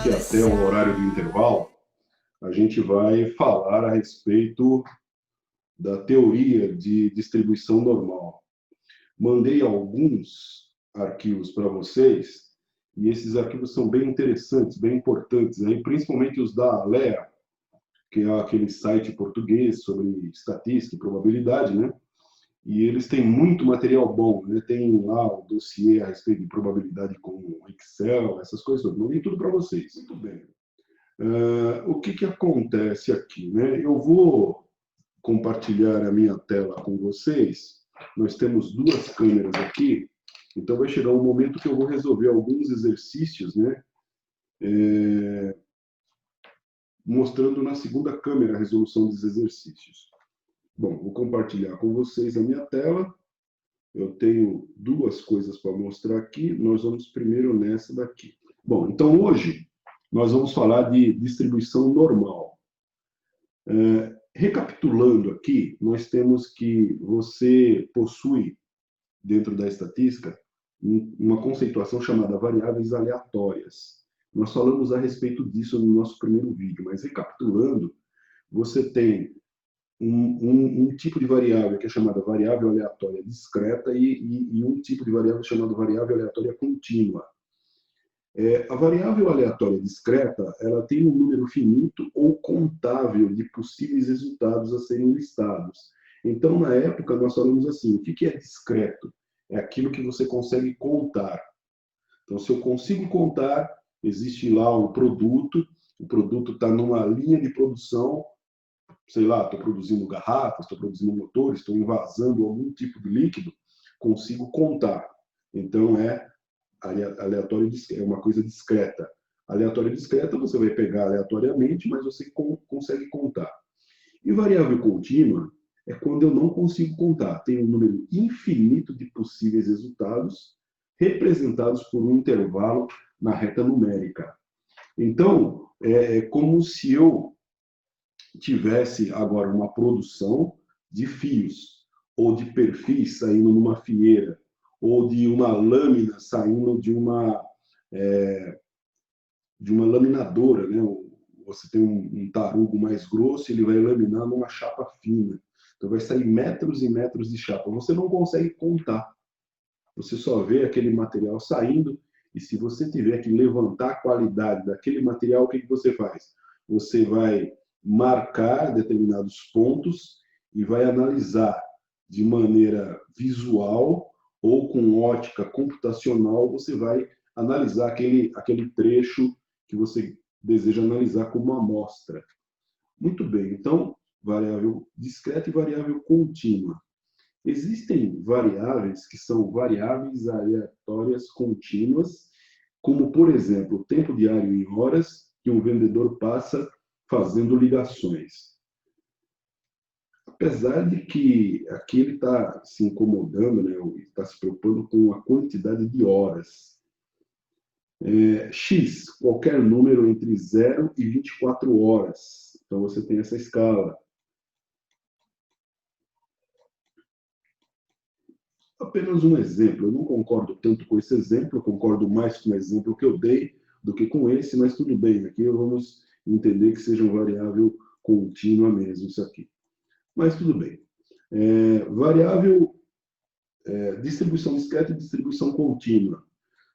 daqui até o horário do intervalo, a gente vai falar a respeito da teoria de distribuição normal. Mandei alguns arquivos para vocês, e esses arquivos são bem interessantes, bem importantes, aí, principalmente os da Alea, que é aquele site português sobre estatística e probabilidade, né? E eles têm muito material bom, né? Tem lá o dossiê a respeito de probabilidade com Excel, essas coisas todas. Mandei tudo para vocês. Muito bem. O que acontece aqui, né? Eu vou compartilhar a minha tela com vocês. Nós temos duas câmeras aqui, então vai chegar um momento que eu vou resolver alguns exercícios, né? Mostrando na segunda câmera a resolução dos exercícios. Bom, vou compartilhar com vocês a minha tela. Eu tenho duas coisas para mostrar aqui. Nós vamos primeiro nessa daqui. Bom, então hoje nós vamos falar de distribuição normal. Recapitulando aqui, nós temos que você possui, dentro da estatística, uma conceituação chamada variáveis aleatórias. Nós falamos a respeito disso no nosso primeiro vídeo, mas recapitulando, você tem um tipo de variável que é chamada variável aleatória discreta e um tipo de variável chamado variável aleatória contínua. A variável aleatória discreta, ela tem um número finito ou contável de possíveis resultados a serem listados. Então, na época, nós falamos assim, o que é discreto? É aquilo que você consegue contar. Então, se eu consigo contar, existe lá um produto, o produto está numa linha de produção, sei lá, estou produzindo garrafas, estou produzindo motores, estou envasando algum tipo de líquido, consigo contar. Então, aleatório, é uma coisa discreta. Aleatória discreta, você vai pegar aleatoriamente, mas você consegue contar. E variável contínua é quando eu não consigo contar. Tem um número infinito de possíveis resultados representados por um intervalo na reta numérica. Então, é como se eu tivesse agora uma produção de fios ou de perfis saindo numa fieira ou de uma lâmina saindo de uma laminadora, né? Você tem um tarugo mais grosso, ele vai laminar numa chapa fina. Então vai sair metros e metros de chapa. Você não consegue contar. Você só vê aquele material saindo e se você tiver que levantar a qualidade daquele material, o que você faz? Você vai marcar determinados pontos e vai analisar de maneira visual ou com ótica computacional, você vai analisar aquele trecho que você deseja analisar como uma amostra. Muito bem, então, variável discreta e variável contínua. Existem variáveis que são variáveis aleatórias contínuas, como, por exemplo, o tempo diário em horas que um vendedor passa fazendo ligações. Apesar de que aqui ele está se incomodando, né, está se preocupando com a quantidade de horas. X, qualquer número entre 0 e 24 horas. Então você tem essa escala. Apenas um exemplo. Eu não concordo tanto com esse exemplo, eu concordo mais com o exemplo que eu dei do que com esse, mas tudo bem. Aqui vamos entender que seja uma variável contínua mesmo isso aqui. Mas tudo bem. Variável distribuição discreta e distribuição contínua.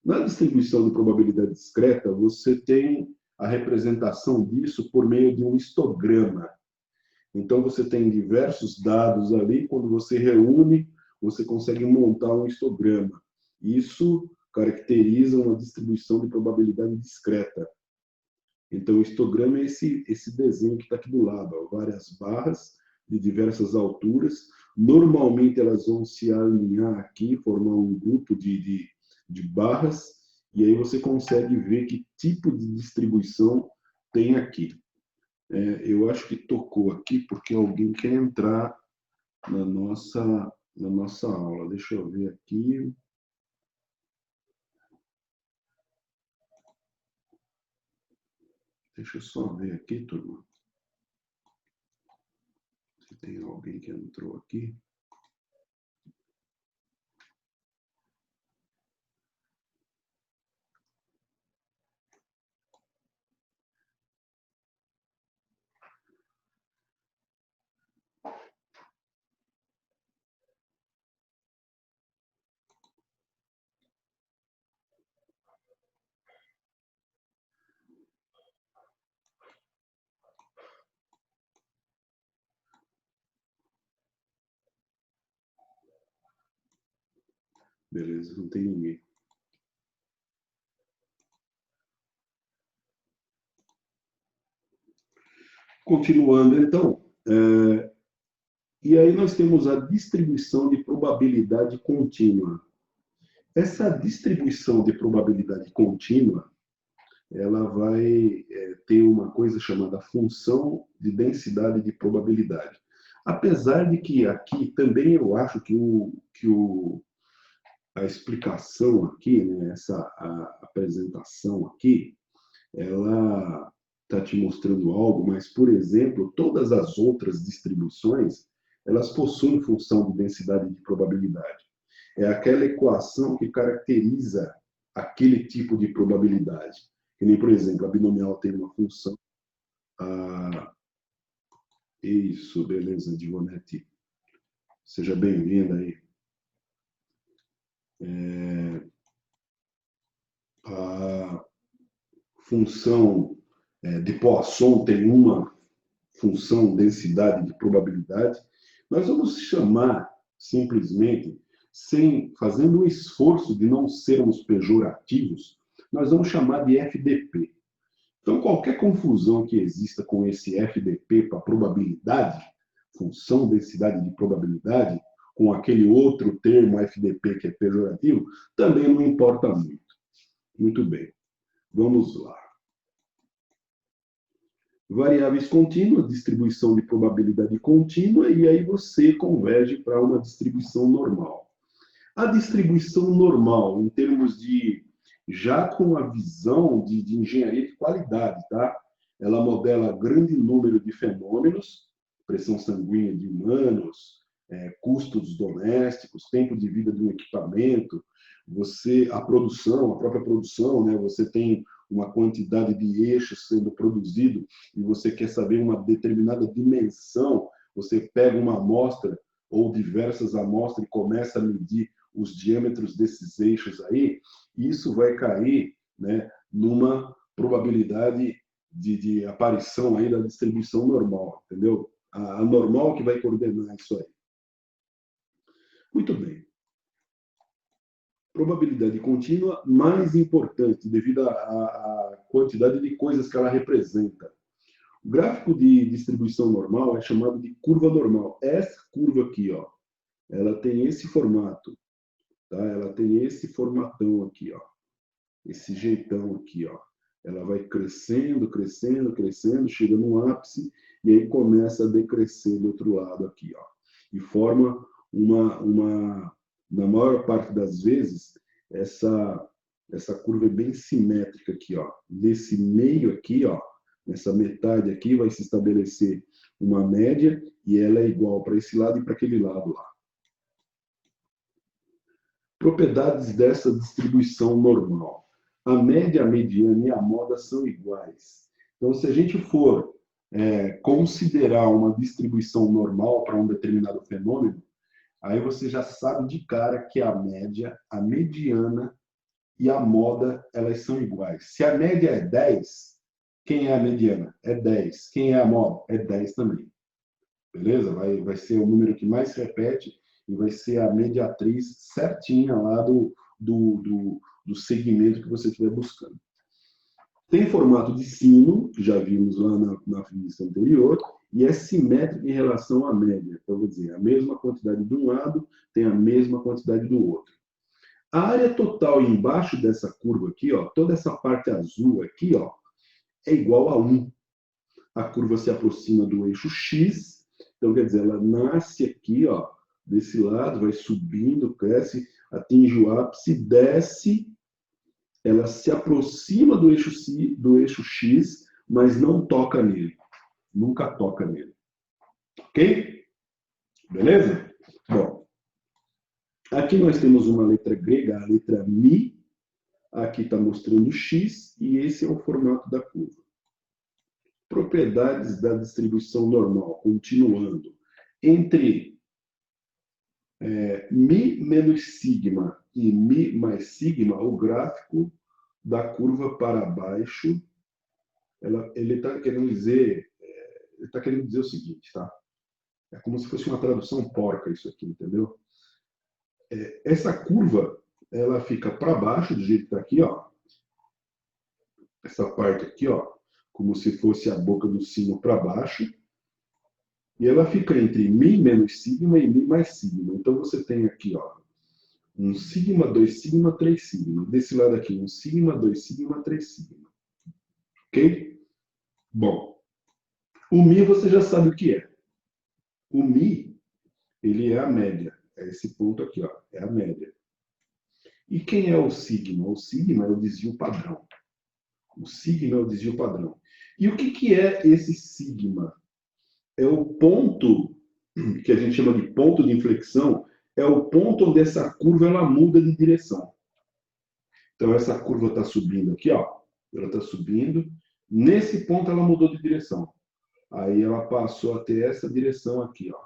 Na distribuição de probabilidade discreta, você tem a representação disso por meio de um histograma. Então, você tem diversos dados ali, quando você reúne, você consegue montar um histograma. Isso caracteriza uma distribuição de probabilidade discreta. Então, o histograma é esse desenho que está aqui do lado, ó, várias barras de diversas alturas. Normalmente, elas vão se alinhar aqui, formar um grupo de barras, e aí você consegue ver que tipo de distribuição tem aqui. Eu acho que tocou aqui porque alguém quer entrar na nossa aula. Deixa eu ver aqui. Deixa eu só ver aqui, turma. Se tem alguém que entrou aqui. Beleza, não tem ninguém. Continuando, então, e aí nós temos a distribuição de probabilidade contínua. Essa distribuição de probabilidade contínua, ela vai ter uma coisa chamada função de densidade de probabilidade. Apesar de que aqui também eu acho que a explicação aqui, né, a apresentação aqui, ela está te mostrando algo, mas, por exemplo, todas as outras distribuições, elas possuem função de densidade de probabilidade. É aquela equação que caracteriza aquele tipo de probabilidade. Que nem, por exemplo, a binomial tem uma função. Isso, beleza, Divonetti. Seja bem-vinda aí. A função de Poisson tem uma função densidade de probabilidade. Nós vamos chamar simplesmente, fazendo um esforço de não sermos pejorativos, nós vamos chamar de FDP. Então, qualquer confusão que exista com esse FDP para probabilidade, função densidade de probabilidade, com aquele outro termo FDP que é pejorativo, também não importa muito. Muito bem. Vamos lá. Variáveis contínuas, distribuição de probabilidade contínua, e aí você converge para uma distribuição normal. A distribuição normal, em termos de, já com a visão de engenharia de qualidade, tá? Ela modela grande número de fenômenos, pressão sanguínea de humanos, custos domésticos, tempo de vida de um equipamento, a própria produção, né? Você tem uma quantidade de eixos sendo produzido e você quer saber uma determinada dimensão, você pega uma amostra ou diversas amostras e começa a medir os diâmetros desses eixos aí, isso vai cair, né, numa probabilidade de aparição aí da distribuição normal, entendeu? A normal que vai coordenar isso aí. Muito bem. Probabilidade contínua mais importante devido à quantidade de coisas que ela representa. O gráfico de distribuição normal é chamado de curva normal. Essa curva aqui, ó, ela tem esse formato, tá? Ela tem esse formatão aqui, ó, esse jeitão aqui, ó. Ela vai crescendo, crescendo, crescendo, chega no ápice e aí começa a decrescer do outro lado aqui, ó. E forma na maior parte das vezes, essa curva é bem simétrica aqui, ó. Nesse meio aqui, ó, nessa metade aqui, vai se estabelecer uma média e ela é igual para esse lado e para aquele lado lá. Propriedades dessa distribuição normal. A média, a mediana e a moda são iguais. Então, se a gente for considerar uma distribuição normal para um determinado fenômeno, aí você já sabe de cara que a média, a mediana e a moda, elas são iguais. Se a média é 10, quem é a mediana? É 10. Quem é a moda? É 10 também. Beleza? Vai ser o número que mais se repete e vai ser a mediatriz certinha lá do segmento que você estiver buscando. Tem formato de sino, que já vimos lá na lista anterior, e é simétrico em relação à média. Então, vou dizer, a mesma quantidade de um lado tem a mesma quantidade do outro. A área total embaixo dessa curva aqui, ó, toda essa parte azul aqui, ó, é igual a 1. A curva se aproxima do eixo X, então quer dizer, ela nasce aqui, ó, desse lado, vai subindo, cresce, atinge o ápice, desce, ela se aproxima do eixo X, mas não toca nele. Nunca toca nele. Ok? Beleza? Bom, aqui nós temos uma letra grega, a letra Mi. Aqui está mostrando X, e esse é o formato da curva. Propriedades da distribuição normal, continuando. Entre Mi menos sigma e Mi mais sigma, o gráfico da curva para baixo, ele está querendo dizer o seguinte, tá? É como se fosse uma tradução porca isso aqui, entendeu? Essa curva, ela fica para baixo, do jeito que está aqui, ó. Essa parte aqui, ó, como se fosse a boca do sino para baixo. E ela fica entre Mi menos sigma e Mi mais sigma. Então você tem aqui, ó, um sigma, 2 sigma, 3 sigma. Desse lado aqui, um sigma, 2 sigma, 3 sigma. Ok? Bom, o Mi você já sabe o que é. O Mi, ele é a média. É esse ponto aqui, ó, é a média. E quem é o sigma? O sigma é o desvio padrão. O sigma é o desvio padrão. E o que é esse sigma? É o ponto que a gente chama de ponto de inflexão, é o ponto onde essa curva ela muda de direção. Então, essa curva está subindo aqui, ó. Ela está subindo. Nesse ponto, ela mudou de direção. Aí, ela passou a ter essa direção aqui, ó.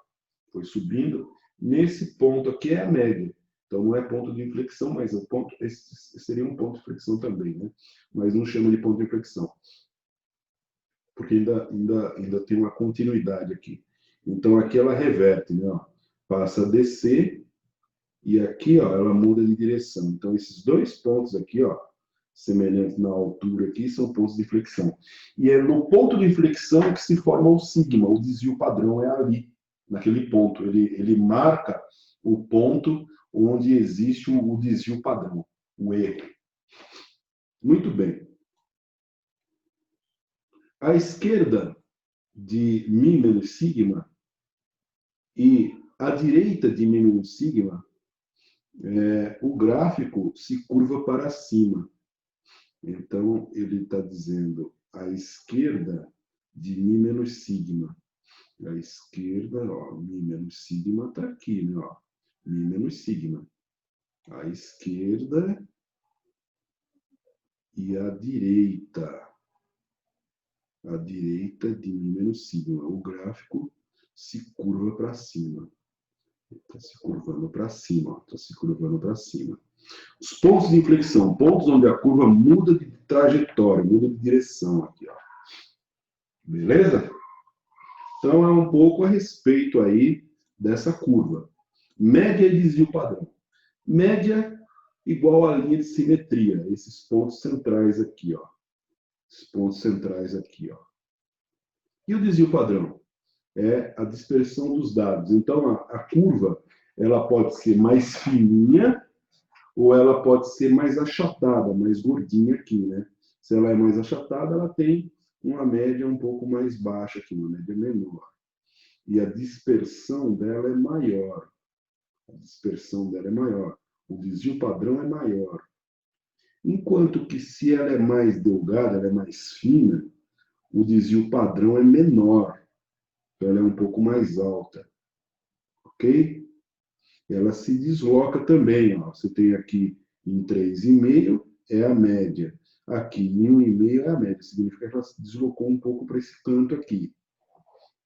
Foi subindo. Nesse ponto aqui é a média. Então, não é ponto de inflexão, mas é ponto, esse seria um ponto de inflexão também, né? Mas não chama de ponto de inflexão. Porque ainda tem uma continuidade aqui. Então, aqui ela reverte, né? Ó. Passa a descer e aqui, ó, ela muda de direção. Então, esses dois pontos aqui, ó, semelhantes na altura aqui, são pontos de inflexão. E é no ponto de inflexão que se forma o sigma, o desvio padrão é ali, naquele ponto. Ele marca o ponto onde existe o desvio padrão, o erro. Muito bem. À esquerda de Mi menos sigma e à direita de Mi menos sigma, o gráfico se curva para cima. Então, ele está dizendo à esquerda de Mi menos sigma. À esquerda, ó, Mi menos sigma está aqui, né? Ó, Mi menos sigma. À esquerda e à direita. À direita de Mi menos sigma. O gráfico se curva para cima. Está se curvando para cima. Está se curvando para cima. Os pontos de inflexão, pontos onde a curva muda de trajetória, muda de direção aqui, ó. Beleza? Então é um pouco a respeito aí dessa curva. Média e desvio padrão. Média igual à linha de simetria, esses pontos centrais aqui, ó. Esses pontos centrais aqui, ó. E o desvio padrão? É a dispersão dos dados. Então a curva, ela pode ser mais fininha ou ela pode ser mais achatada, mais gordinha aqui, né? Se ela é mais achatada, ela tem uma média um pouco mais baixa aqui, uma média menor. E a dispersão dela é maior. A dispersão dela é maior. O desvio padrão é maior. Enquanto que se ela é mais delgada, ela é mais fina, o desvio padrão é menor. Então ela é um pouco mais alta. Ok? Ela se desloca também. Ó. Você tem aqui em 3,5 é a média. Aqui em 1,5 é a média. Significa que ela se deslocou um pouco para esse canto aqui.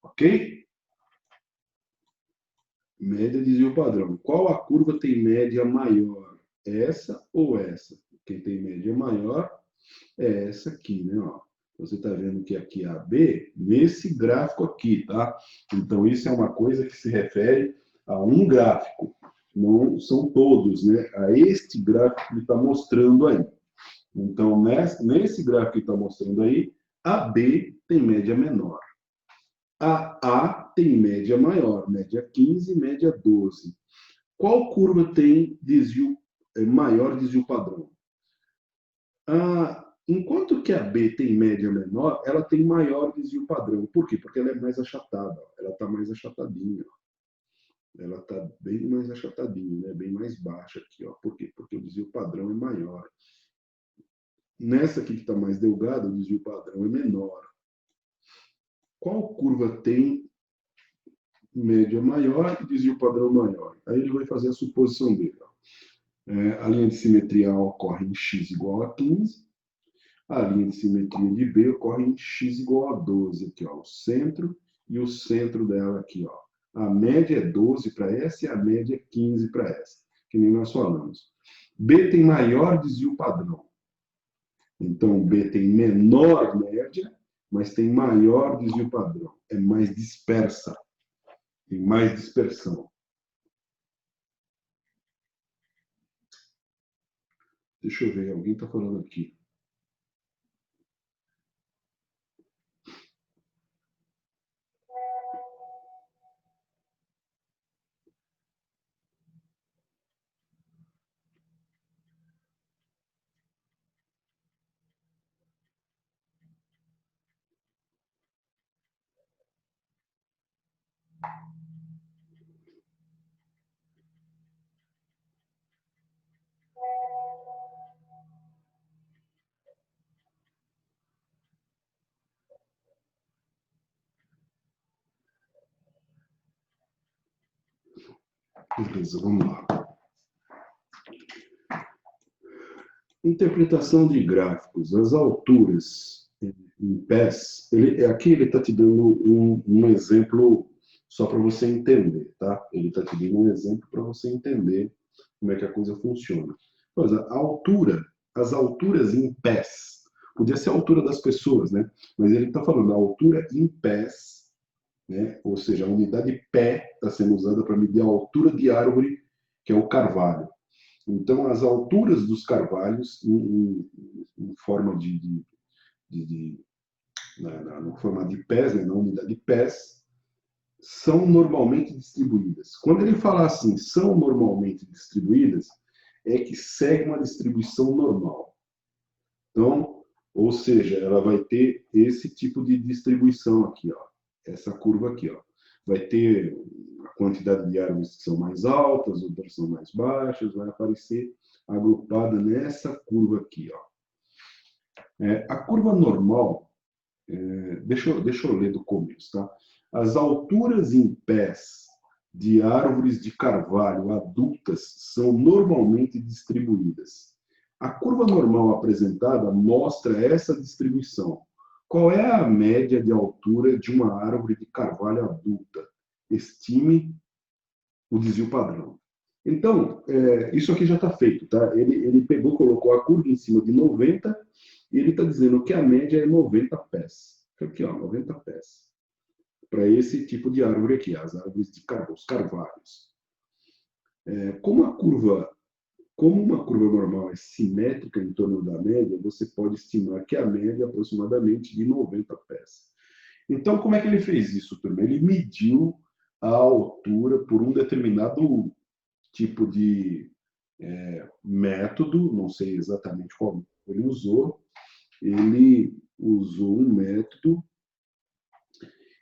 Ok? Média desvio padrão. Qual a curva tem média maior? Essa ou essa? Quem tem média maior é essa aqui, né? Ó. Você está vendo que aqui é a B, nesse gráfico aqui, tá? Então, isso é uma coisa que se refere a um gráfico. Não são todos, né? A este gráfico que ele está mostrando aí. Então, nesse gráfico que está mostrando aí, a B tem média menor. A A tem média maior, média 15, média 12. Qual curva tem desvio maior desvio padrão? Enquanto que a B tem média menor, ela tem maior desvio padrão. Por quê? Porque ela é mais achatada. Ela está mais achatadinha. Ela está bem mais achatadinha, né? Bem mais baixa aqui. Ó. Por quê? Porque o desvio padrão é maior. Nessa aqui que está mais delgada, o desvio padrão é menor. Qual curva tem média maior e desvio padrão maior? Aí ele vai fazer a suposição dele. Ó. A linha de simetria A ocorre em x igual a 15. A linha de simetria de B ocorre em x igual a 12. Aqui, ó, o centro e o centro dela aqui. Ó. A média é 12 para essa e a média é 15 para essa, que nem nós falamos. B tem maior desvio padrão. Então, B tem menor média, mas tem maior desvio padrão. É mais dispersa. Tem mais dispersão. Deixa eu ver, alguém está falando aqui. Beleza, vamos lá. Interpretação de gráficos. As alturas em pés. Aqui ele está te dando um exemplo só para você entender, tá? Ele está te dando um exemplo para você entender como é que a coisa funciona. Mas a altura, as alturas em pés. Podia ser a altura das pessoas, né? Mas ele está falando a altura em pés, né? Ou seja, a unidade pé está sendo usada para medir a altura de árvore, que é o carvalho. Então, as alturas dos carvalhos, em forma de no formato de pés, né, na unidade de pés, são normalmente distribuídas. Quando ele fala assim, são normalmente distribuídas, é que segue uma distribuição normal. Então, ou seja, ela vai ter esse tipo de distribuição aqui, ó, essa curva aqui, ó. Vai ter a quantidade de árvores que são mais altas, outras são mais baixas, vai aparecer agrupada nessa curva aqui, ó. A curva normal, deixa eu ler do começo, tá? As alturas em pés de árvores de carvalho adultas são normalmente distribuídas. A curva normal apresentada mostra essa distribuição. Qual é a média de altura de uma árvore de carvalho adulta? Estime o desvio padrão. Então, isso aqui já está feito, tá? Ele pegou, colocou a curva em cima de 90 e ele está dizendo que a média é 90 pés. Aqui, ó, 90 pés. Para esse tipo de árvore aqui, as árvores de carvalho, os carvalhos. Como a curva, como uma curva normal é simétrica em torno da média, você pode estimar que a média é aproximadamente de 90 pés. Então, como é que ele fez isso, turma? Ele mediu a altura por um determinado tipo de método, não sei exatamente qual ele usou um método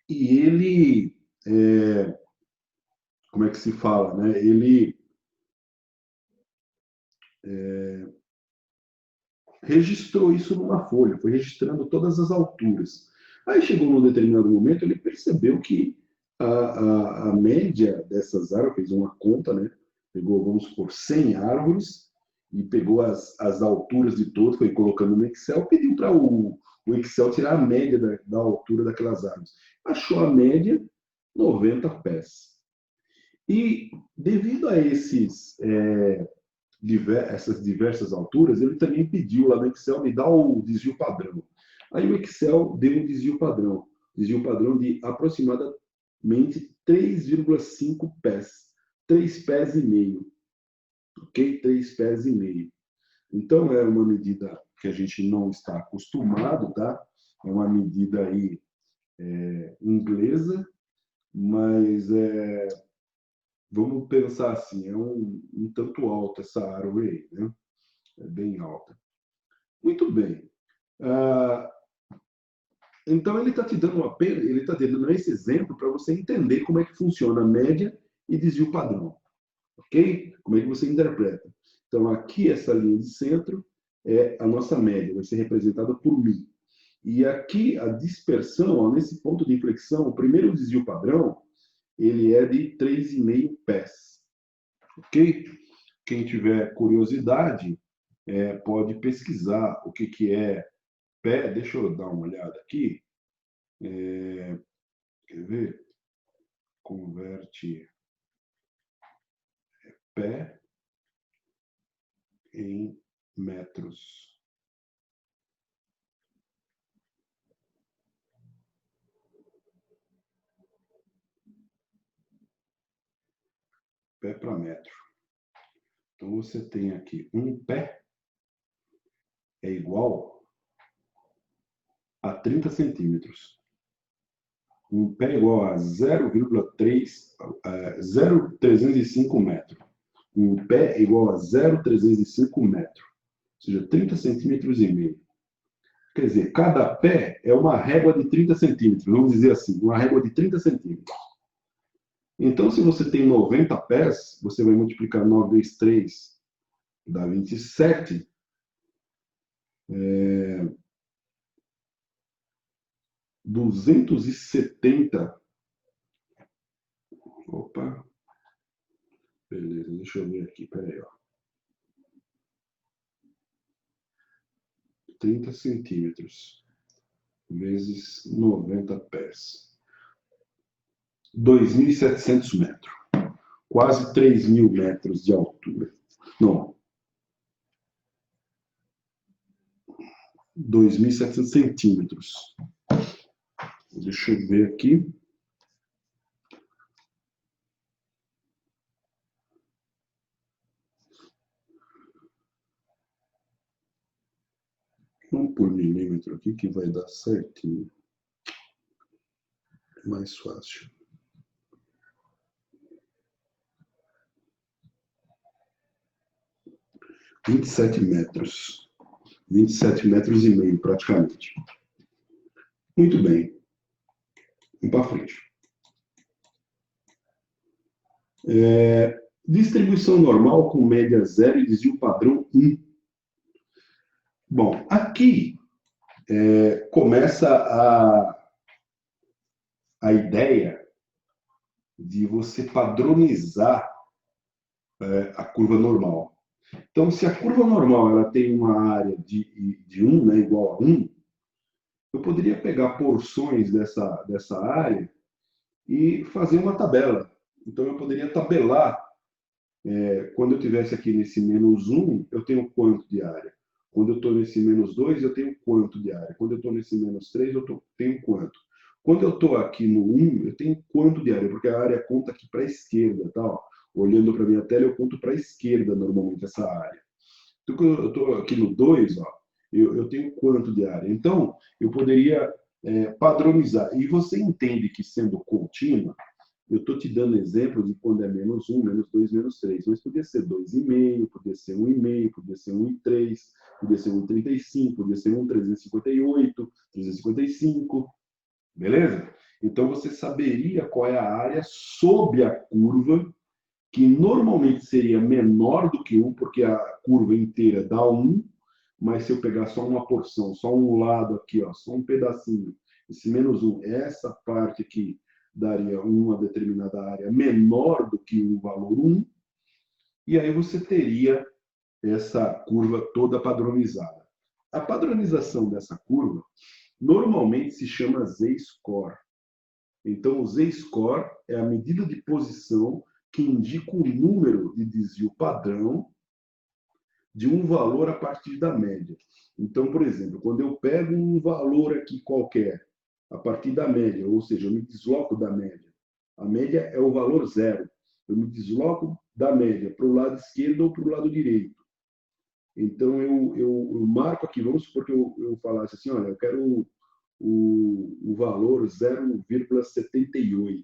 e ele, como é que se fala, né? Ele registrou isso numa folha, foi registrando todas as alturas. Aí chegou num determinado momento, ele percebeu que a média dessas árvores, fez uma conta, né? Pegou, vamos supor, 100 árvores e pegou as alturas de todas, foi colocando no Excel, pediu para o Excel tirar a média da altura daquelas árvores. Achou a média 90 pés. E devido a essas diversas alturas, ele também pediu lá no Excel me dá o desvio padrão. Aí o Excel deu um desvio padrão de aproximadamente 3,5 pés, 3 pés e meio, ok? 3 pés e meio. Então é uma medida que a gente não está acostumado, tá? É uma medida aí inglesa, mas vamos pensar assim, é um tanto alta essa árvore aí, né? É bem alta. Muito bem. Ah, então ele está te dando ele está te dando esse exemplo para você entender como é que funciona a média e desvio padrão, ok? Como é que você interpreta? Então aqui essa linha de centro é a nossa média, vai ser representada por μ. E aqui a dispersão, ó, nesse ponto de inflexão, o primeiro desvio padrão ele é de 3,5 pés, ok? Quem tiver curiosidade pode pesquisar o que é pé. Deixa eu dar uma olhada aqui. Quer ver? Converte pé em metros. Pé para metro. Então você tem aqui um pé é igual a 30 centímetros. Um pé é igual a 0,305 metros. Um pé é igual a 0,305 metros. Ou seja, 30 centímetros e meio. Quer dizer, cada pé é uma régua de 30 centímetros. Vamos dizer assim, uma régua de 30 centímetros. Então, se você tem 90 pés, você vai multiplicar 9 vezes 3, dá 27. 270. Opa, beleza, deixa eu ver aqui, peraí, ó. 30 centímetros vezes 90 pés. 2.700 metros. Quase 3.000 metros de altura. Não. 2.700 centímetros. Deixa eu ver aqui. Vamos por milímetro aqui que vai dar certinho. É mais fácil. – 27 metros. 27 metros e meio, praticamente. Muito bem. Vamos para frente. Distribuição normal com média 0 e desvio padrão 1. Bom, aqui começa a ideia de você padronizar a curva normal. Então, se a curva normal ela tem uma área de 1, né, igual a 1, eu poderia pegar porções dessa área e fazer uma tabela. Então, eu poderia tabelar. Quando eu estivesse aqui nesse menos 1, eu tenho quanto de área? Quando eu estou nesse menos 2, eu tenho quanto de área? Quando eu estou nesse menos 3, eu tenho quanto? Quando eu estou aqui no 1, eu tenho quanto de área? Porque a área conta aqui para a esquerda. Tá? Ó. Olhando para a minha tela, eu conto para a esquerda, normalmente, essa área. Então, quando eu estou aqui no 2, ó, eu tenho quanto de área? Então, eu poderia padronizar. E você entende que, sendo contínua, eu estou te dando exemplo de quando é menos 1, menos 2, menos 3. Mas podia ser 2,5, podia ser 1,5, podia ser 1,3, podia ser 1,35, podia ser 1,358, 355. Beleza? Então você saberia qual é a área sob a curva, que normalmente seria menor do que 1, porque a curva inteira dá 1, mas se eu pegar só uma porção, só um lado aqui, ó, só um pedacinho, esse menos 1, essa parte aqui daria uma determinada área menor do que o valor 1, e aí você teria essa curva toda padronizada. A padronização dessa curva normalmente se chama Z-score. Então, o Z-score é a medida de posição que indica o número de desvio padrão de um valor a partir da média. Então, por exemplo, quando eu pego um valor aqui qualquer, a partir da média, ou seja, eu me desloco da média. A média é o valor 0. Eu me desloco da média para o lado esquerdo ou para o lado direito. Então, eu marco aqui, vamos supor que eu falasse assim, olha, eu quero o valor 0,78.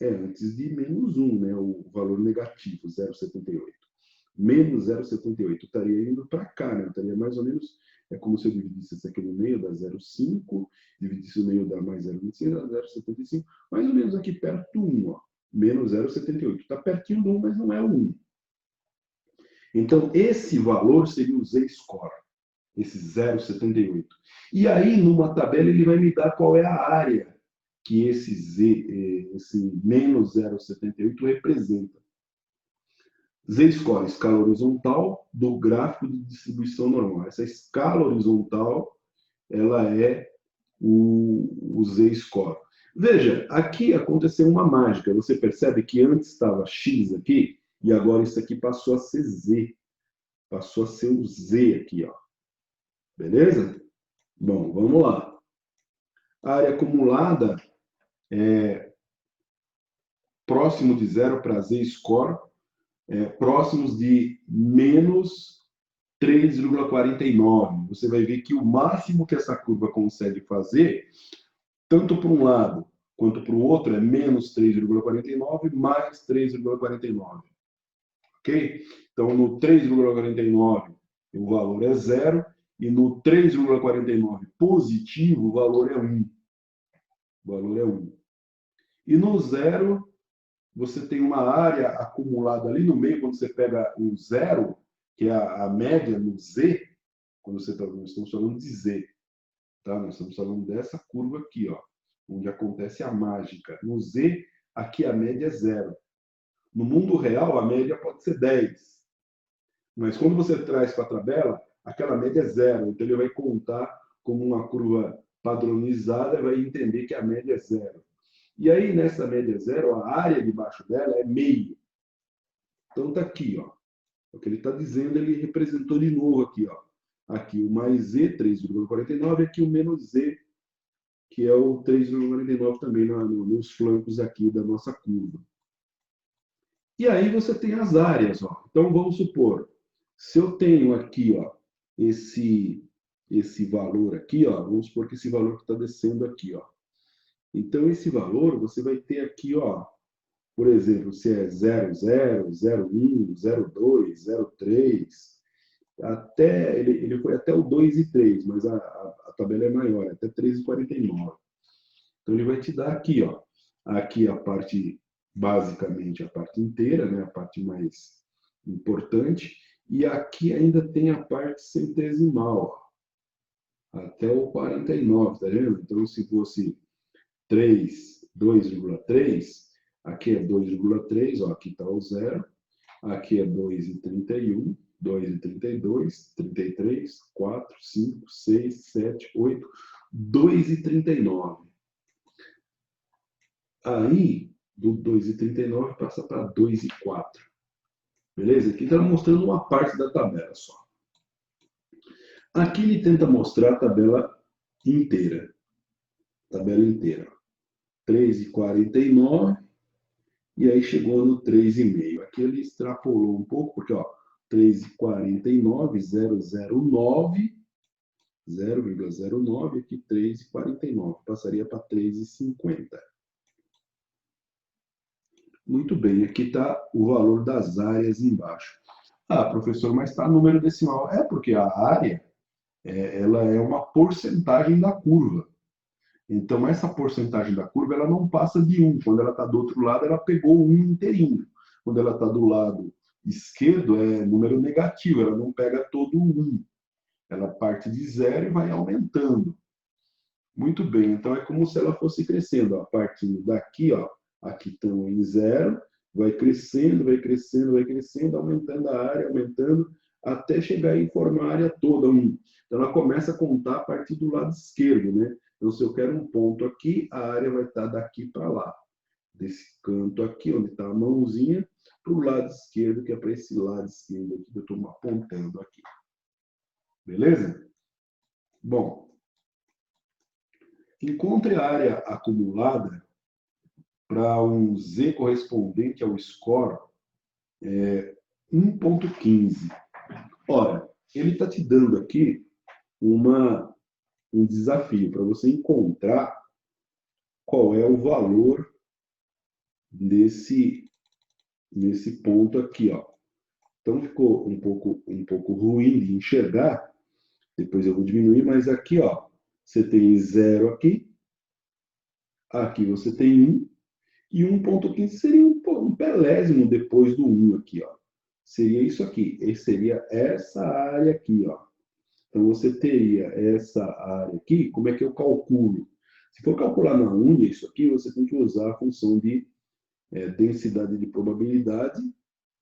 Antes de menos 1, né, o valor negativo, 0,78. Menos 0,78 estaria indo para cá, né? Estaria mais ou menos, é como se eu dividisse isso aqui no meio, dá 0,5, dividisse no meio, dá mais 0,25, dá 0,75, mais ou menos aqui perto do 1, ó, menos 0,78. Está pertinho do 1, mas não é o 1. Então, esse valor seria o Z-score, esse 0,78. E aí, numa tabela, ele vai me dar qual é a área que esse menos 0,78 representa. Z-score, escala horizontal do gráfico de distribuição normal. Essa escala horizontal, ela é o Z-score. Veja, aqui aconteceu uma mágica. Você percebe que antes estava X aqui, e agora isso aqui passou a ser Z. Passou a ser o Z aqui, ó. Beleza? Bom, vamos lá. A área acumulada é próximo de zero para Z-score, próximos de menos 3,49. Você vai ver que o máximo que essa curva consegue fazer, tanto para um lado quanto para o outro, é menos 3,49 mais 3,49. Ok? Então, no 3,49, o valor é zero, e no 3,49 positivo, o valor é 1. O valor é 1. E no zero, você tem uma área acumulada ali no meio, quando você pega o zero, que é a média no Z, quando você está, nós estamos falando de Z, tá? Nós estamos falando dessa curva aqui, ó, onde acontece a mágica. No Z, aqui a média é zero. No mundo real, a média pode ser 10. Mas quando você traz para a tabela, aquela média é zero. Então ele vai contar como uma curva padronizada e vai entender que a média é zero. E aí, nessa média zero, a área debaixo dela é meio. Então está aqui, ó. O que ele está dizendo, ele representou de novo aqui, ó. Aqui o mais Z, 3,49, aqui o menos Z, que é o 3,49 também nos flancos aqui da nossa curva. E aí você tem as áreas, ó. Então vamos supor, se eu tenho aqui, ó, esse valor aqui, ó, vamos supor que esse valor que está descendo aqui, ó. Então esse valor você vai ter aqui, ó, por exemplo, se é 0,0, 0,1, 0,2, 0,3, até ele foi até o 2,3, mas a tabela é maior, até 3,49. Então ele vai te dar aqui, ó, aqui a parte, basicamente a parte inteira, né, a parte mais importante, e aqui ainda tem a parte centesimal, ó, até o 49, tá vendo? Então se fosse 3, 2,3, aqui é 2,3, ó, aqui está o zero, aqui é 2,31, 2,32, 33, 4, 5, 6, 7, 8, 2,39. Aí, do 2,39 passa para 2,04. Beleza? Aqui está mostrando uma parte da tabela só. Aqui ele tenta mostrar a tabela inteira. Tabela inteira. 3,49 e aí chegou no 3,5. Aqui ele extrapolou um pouco, porque ó, 3,49, 0,09, 0,09, aqui 3,49. Passaria para 3,50. Muito bem, aqui está o valor das áreas embaixo. Ah, professor, mas está número decimal. É porque a área ela é uma porcentagem da curva. Então, essa porcentagem da curva ela não passa de 1. Quando ela está do outro lado, ela pegou 1 inteirinho. Quando ela está do lado esquerdo, é número negativo, ela não pega todo o 1. Ela parte de 0 e vai aumentando. Muito bem, então é como se ela fosse crescendo. A partir daqui, ó, aqui estão em 0, vai crescendo, vai crescendo, vai crescendo, aumentando a área, aumentando, até chegar em formar a área toda. Então ela começa a contar a partir do lado esquerdo, né? Então se eu quero um ponto aqui, a área vai estar daqui para lá. Desse canto aqui, onde está a mãozinha, para o lado esquerdo, que é para esse lado esquerdo aqui que eu estou apontando aqui. Beleza? Bom, encontre a área acumulada para um Z correspondente ao score 1,15. Ora, ele está te dando aqui um desafio para você encontrar qual é o valor nesse ponto aqui, ó. Então ficou um pouco ruim de enxergar. Depois eu vou diminuir, mas aqui, ó, você tem 0 aqui. Aqui você tem 1. E 1,15 seria um pelésimo depois do 1 aqui, ó. Seria isso aqui. Seria essa área aqui, ó. Então você teria essa área aqui. Como é que eu calculo? Se for calcular na unha isso aqui, você tem que usar a função de densidade de probabilidade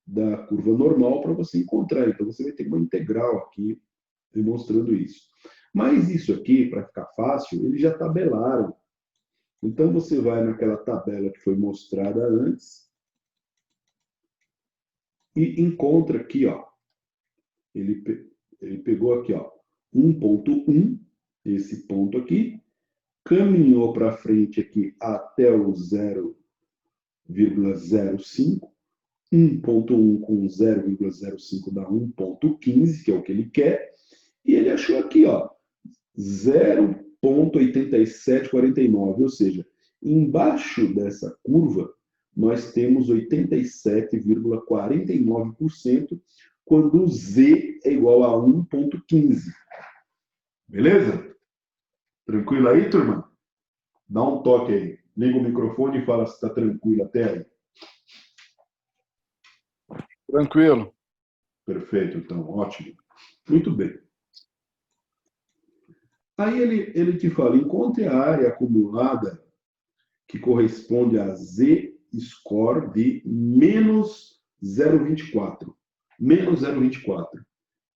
da curva normal para você encontrar. Então você vai ter uma integral aqui demonstrando isso. Mas isso aqui, para ficar fácil, eles já tabelaram. Então você vai naquela tabela que foi mostrada antes e encontra aqui, ó. Ele pegou aqui, ó, 1,1, esse ponto aqui, caminhou para frente aqui até o 0,05 1,1 com 0,05 dá 1,15, que é o que ele quer. E ele achou aqui, ó, 0,8749, ou seja, embaixo dessa curva, nós temos 87,49% quando o Z é igual a 1,15. Beleza? Tranquilo aí, turma? Dá um toque aí. Liga o microfone e fala se está tranquilo até aí. Tranquilo. Perfeito, então, ótimo. Muito bem. Aí ele te fala, encontre a área acumulada que corresponde a Z-score de menos 0,24. Menos 0,24.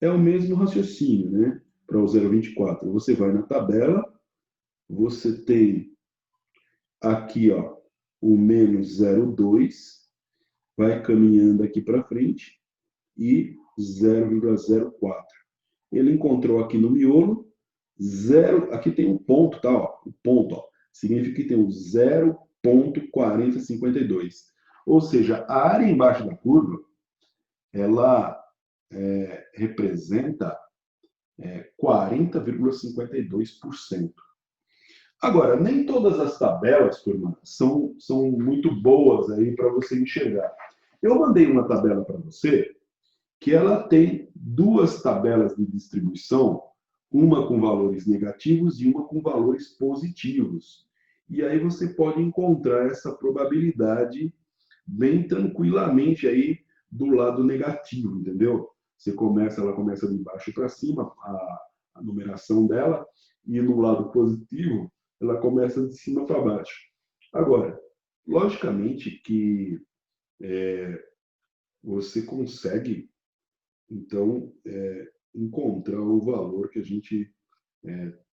É o mesmo raciocínio, né? Para o 0,24. Você vai na tabela, você tem aqui, ó, o menos 0,2, vai caminhando aqui para frente e 0,04. Ele encontrou aqui no miolo 0, aqui tem um ponto, tá? Ó, o ponto, ó, significa que tem um 0,4052. Ou seja, a área embaixo da curva, ela representa 40,52%. Agora, nem todas as tabelas, turma, são muito boas aí para você enxergar. Eu mandei uma tabela para você que ela tem duas tabelas de distribuição, uma com valores negativos e uma com valores positivos. E aí você pode encontrar essa probabilidade bem tranquilamente aí do lado negativo, entendeu? Ela começa de baixo para cima, a numeração dela, e no lado positivo, ela começa de cima para baixo. Agora, logicamente que você consegue, então, encontrar o valor que a gente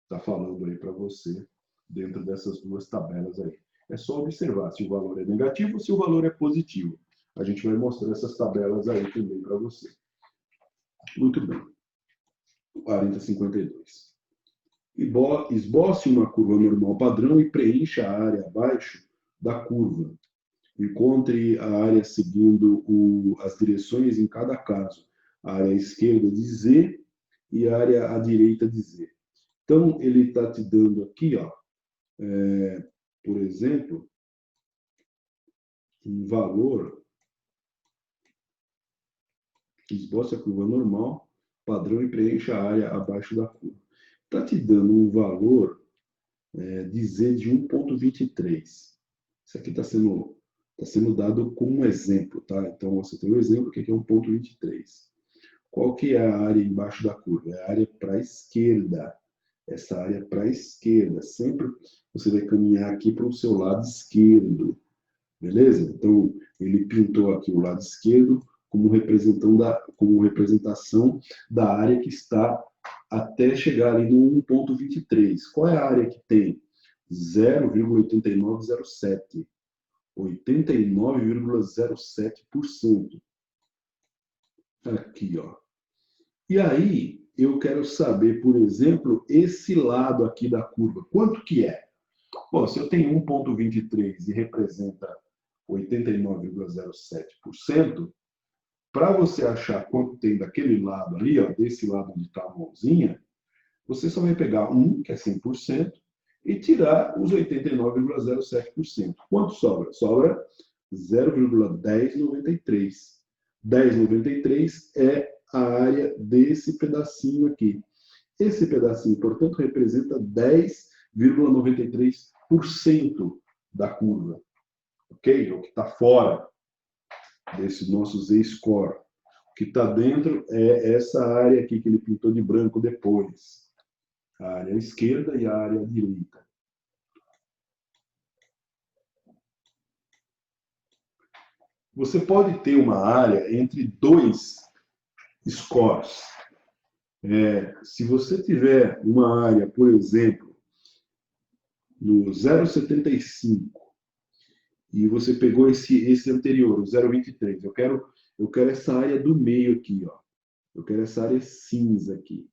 está falando aí para você dentro dessas duas tabelas aí. É só observar se o valor é negativo ou se o valor é positivo. A gente vai mostrar essas tabelas aí também para você. Muito bem. 4052. Esboce uma curva normal padrão e preencha a área abaixo da curva. Encontre a área seguindo as direções em cada caso. A área esquerda de Z e a área à direita de Z. Então, ele está te dando aqui, ó, por exemplo, um valor, esboce a curva normal, padrão e preencha a área abaixo da curva. Está te dando um valor de Z de 1,23. Isso aqui está sendo dado como um exemplo, tá? Então, você tem um exemplo que aqui é 1,23. Qual que é a área embaixo da curva? É a área para a esquerda. Essa área para a esquerda. Sempre você vai caminhar aqui para o seu lado esquerdo. Beleza? Então, ele pintou aqui o lado esquerdo como representação da área que está até chegar ali no 1,23. Qual é a área que tem? 0,8907. 89,07%. Aqui, ó. E aí, eu quero saber, por exemplo, esse lado aqui da curva. Quanto que é? Bom, se eu tenho 1,23 e representa 89,07%, para você achar quanto tem daquele lado ali, ó, desse lado onde está a mãozinha, você só vai pegar 1, que é 100%, e tirar os 89,07%. Quanto sobra? Sobra 0,1093. 1093 é a área desse pedacinho aqui. Esse pedacinho, portanto, representa 10,93% da curva. Ok? O que está fora desse nosso Z-score. O que está dentro é essa área aqui que ele pintou de branco depois. A área esquerda e a área direita. Você pode ter uma área entre dois scores. Se você tiver uma área, por exemplo, no 0,75 e você pegou esse anterior, o 0,23, eu quero essa área do meio aqui, ó. Eu quero essa área cinza aqui.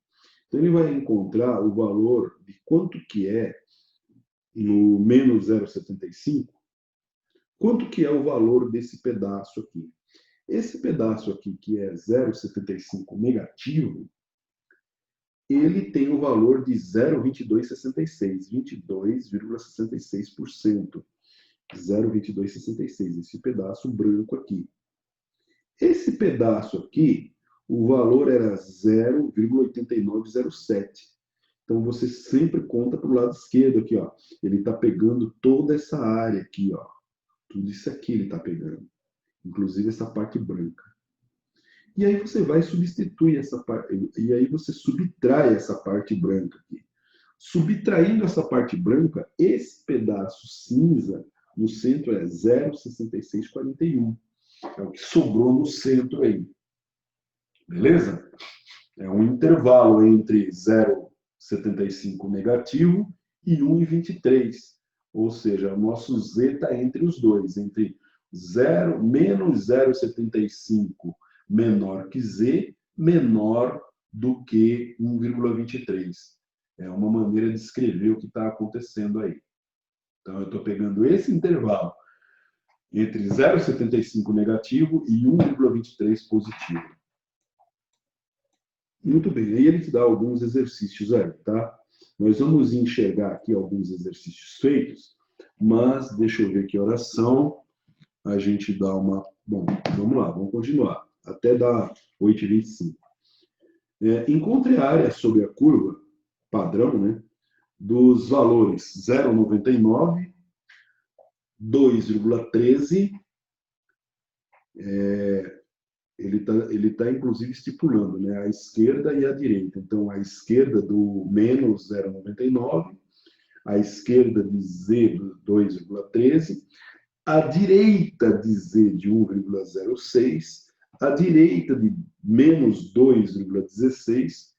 Então ele vai encontrar o valor de quanto que é no menos 0,75, quanto que é o valor desse pedaço aqui. Esse pedaço aqui, que é 0,75 negativo, ele tem o valor de 0,2266, 22,66%. 0,2266, esse pedaço branco aqui. Esse pedaço aqui, o valor era 0,8907. Então, você sempre conta para o lado esquerdo aqui, ó. Ele está pegando toda essa área aqui, ó. Tudo isso aqui ele está pegando. Inclusive essa parte branca. E aí você vai substituir essa parte, e aí você subtrai essa parte branca aqui. Subtraindo essa parte branca, esse pedaço cinza no centro é 0,6641. É o que sobrou no centro aí. Beleza? É um intervalo entre 0,75 negativo e 1,23. Ou seja, o nosso Z está entre os dois, entre menos 0,75 menor que Z, menor do que 1,23. É uma maneira de escrever o que está acontecendo aí. Então, eu estou pegando esse intervalo entre 0,75 negativo e 1,23 positivo. Muito bem, aí ele te dá alguns exercícios aí, tá? Nós vamos enxergar aqui alguns exercícios feitos, mas deixa eu ver que horas são. A gente dá uma... Bom, vamos lá, vamos continuar. Até dar 8h25. Encontre a área sobre a curva, padrão, né? Dos valores 0,99, 2,13, ele tá inclusive estipulando, né, a esquerda e a direita. Então, a esquerda do menos 0,99, a esquerda de Z do 2,13, a direita de Z de 1,06, a direita de menos 2,16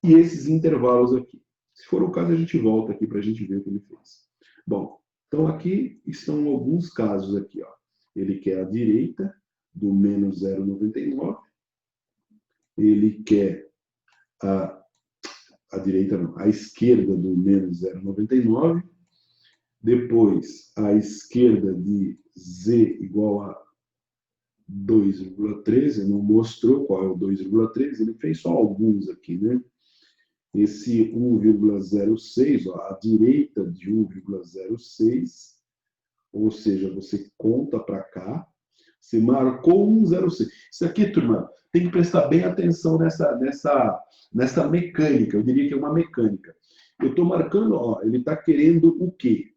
e esses intervalos aqui. Se for o caso, a gente volta aqui para a gente ver o que ele fez. Bom, então aqui estão alguns casos aqui, ó. Ele quer a direita do menos 0,99, ele quer a direita não, a esquerda do menos 0,99, depois a esquerda de Z igual a 2,13, não mostrou qual é o 2,13, ele fez só alguns aqui, né? Esse 1,06, ó, a direita de 1,06, ou seja, você conta para cá, você marcou 1,06. Isso aqui, turma, tem que prestar bem atenção nessa mecânica, eu diria que é uma mecânica. Eu estou marcando, ó, ele está querendo o quê?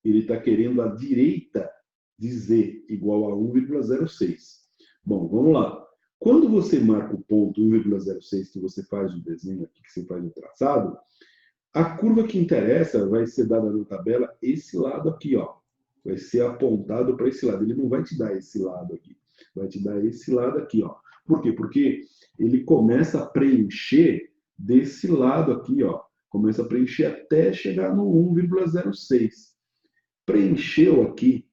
Ele está querendo a direita de Z igual a 1,06. Bom, vamos lá. Quando você marca o ponto 1,06, que você faz o desenho aqui, que você faz o traçado, a curva que interessa vai ser dada na tabela esse lado aqui, ó. Vai ser apontado para esse lado. Ele não vai te dar esse lado aqui. Vai te dar esse lado aqui, ó. Por quê? Porque ele começa a preencher desse lado aqui, ó. Começa a preencher até chegar no 1,06. Preencheu aqui